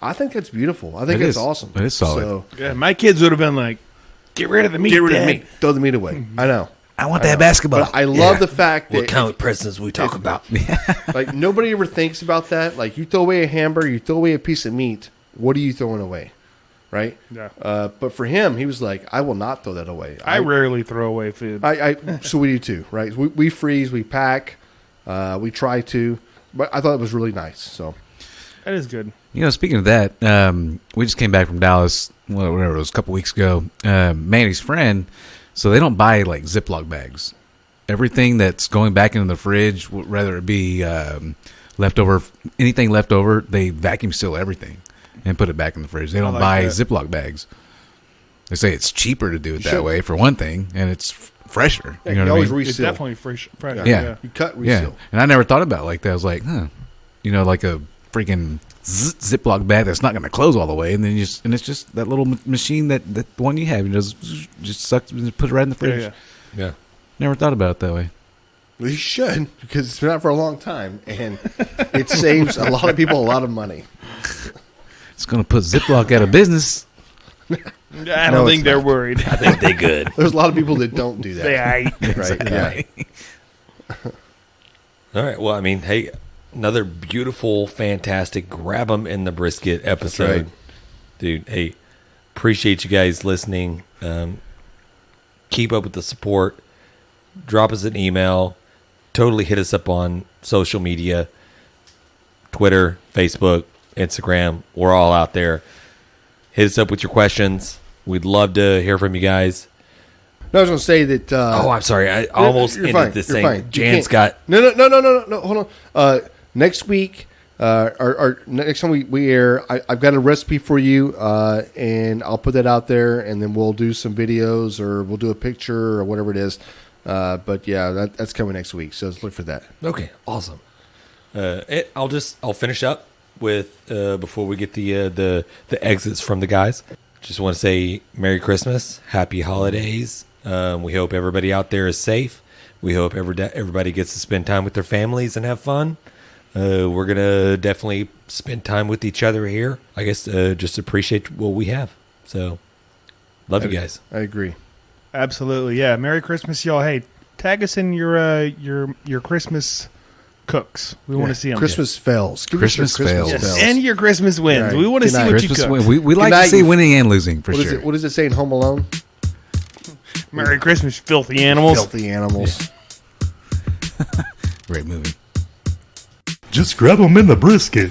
[SPEAKER 5] I think that's beautiful. I think that's awesome.
[SPEAKER 3] It is solid.
[SPEAKER 5] So,
[SPEAKER 4] Yeah, my kids would have been like, get rid of the meat.
[SPEAKER 5] get rid of
[SPEAKER 4] Dad."
[SPEAKER 5] the meat. Throw the meat away. I know.
[SPEAKER 3] I want that basketball.
[SPEAKER 5] But I love the fact that
[SPEAKER 2] What kind of presents we talk about?
[SPEAKER 5] like nobody ever thinks about that. Like, you throw away a hamburger, you throw away a piece of meat. What are you throwing away? Right?
[SPEAKER 4] Yeah.
[SPEAKER 5] But for him, he was like, I will not throw that away.
[SPEAKER 4] I rarely throw away food.
[SPEAKER 5] So we do too, right? We freeze, we pack, we try to. But I thought it was really nice. So
[SPEAKER 4] That is good.
[SPEAKER 3] Speaking of that, we just came back from Dallas, whatever it was, a couple weeks ago. Manny's friend, so they don't buy like Ziploc bags. Everything that's going back into the fridge, whether it be leftover, anything left over, they vacuum seal everything and put it back in the fridge. They don't buy Ziploc bags. They say it's cheaper to do it that way for one thing, and it's fresher.
[SPEAKER 5] Yeah,
[SPEAKER 3] you know what I
[SPEAKER 5] always
[SPEAKER 3] mean?
[SPEAKER 5] reseal.
[SPEAKER 4] It's definitely fresh.
[SPEAKER 3] Yeah.
[SPEAKER 5] You cut, reseal.
[SPEAKER 3] Yeah, and I never thought about it like that. I was like, like a freaking Ziploc bag that's not going to close all the way, and then and it's just that little machine that the one you have, you just sucks and put it right in the fridge.
[SPEAKER 2] Yeah.
[SPEAKER 3] Never thought about it that way.
[SPEAKER 5] Well, you should, because it's been out for a long time, and it saves a lot of people a lot of money.
[SPEAKER 3] It's going to put Ziploc out of business.
[SPEAKER 4] I don't think they're worried.
[SPEAKER 2] I think they good.
[SPEAKER 5] There's a lot of people that don't do that.
[SPEAKER 4] They ain't.
[SPEAKER 5] Right? Yeah.
[SPEAKER 2] All right. Well, I mean, hey, another beautiful, fantastic grab 'em in the brisket episode.
[SPEAKER 5] Right.
[SPEAKER 2] Dude, hey, appreciate you guys listening. Keep up with the support. Drop us an email. Totally hit us up on social media. Twitter, Facebook, Instagram. We're all out there. Hit us up with your questions. We'd love to hear from you guys.
[SPEAKER 5] No, I was going to say that.
[SPEAKER 2] I'm sorry. I almost
[SPEAKER 5] you're
[SPEAKER 2] ended
[SPEAKER 5] fine,
[SPEAKER 2] this
[SPEAKER 5] you're
[SPEAKER 2] thing.
[SPEAKER 5] fine. You
[SPEAKER 2] Jan's
[SPEAKER 5] can't-
[SPEAKER 2] got...
[SPEAKER 5] No, hold on. Next week, or next time we air, I've got a recipe for you, and I'll put that out there, and then we'll do some videos, or we'll do a picture, or whatever it is. But yeah, that's coming next week, so let's look for that.
[SPEAKER 2] Okay, awesome. I'll finish up with before we get the exits from the guys. Just want to say Merry Christmas, Happy Holidays. We hope everybody out there is safe. We hope everybody gets to spend time with their families and have fun. We're gonna definitely spend time with each other here. I guess just appreciate what we have. So, love you guys.
[SPEAKER 5] I agree.
[SPEAKER 4] Absolutely, yeah. Merry Christmas, y'all. Hey, tag us in your Christmas cooks. We want to see them.
[SPEAKER 5] Christmas fails. Give us your
[SPEAKER 3] Christmas fails.
[SPEAKER 4] Yes. And your Christmas wins.
[SPEAKER 5] Right.
[SPEAKER 4] We want to
[SPEAKER 5] Good
[SPEAKER 4] see
[SPEAKER 5] night.
[SPEAKER 4] what you
[SPEAKER 3] Christmas
[SPEAKER 4] cook.
[SPEAKER 3] win. We like
[SPEAKER 5] night,
[SPEAKER 3] to see
[SPEAKER 5] you-
[SPEAKER 3] winning and losing for
[SPEAKER 5] What is
[SPEAKER 3] sure.
[SPEAKER 5] it? What does it say in Home Alone?
[SPEAKER 4] Merry Christmas, filthy animals.
[SPEAKER 5] Filthy animals.
[SPEAKER 3] Great movie.
[SPEAKER 1] Just grab them in the brisket.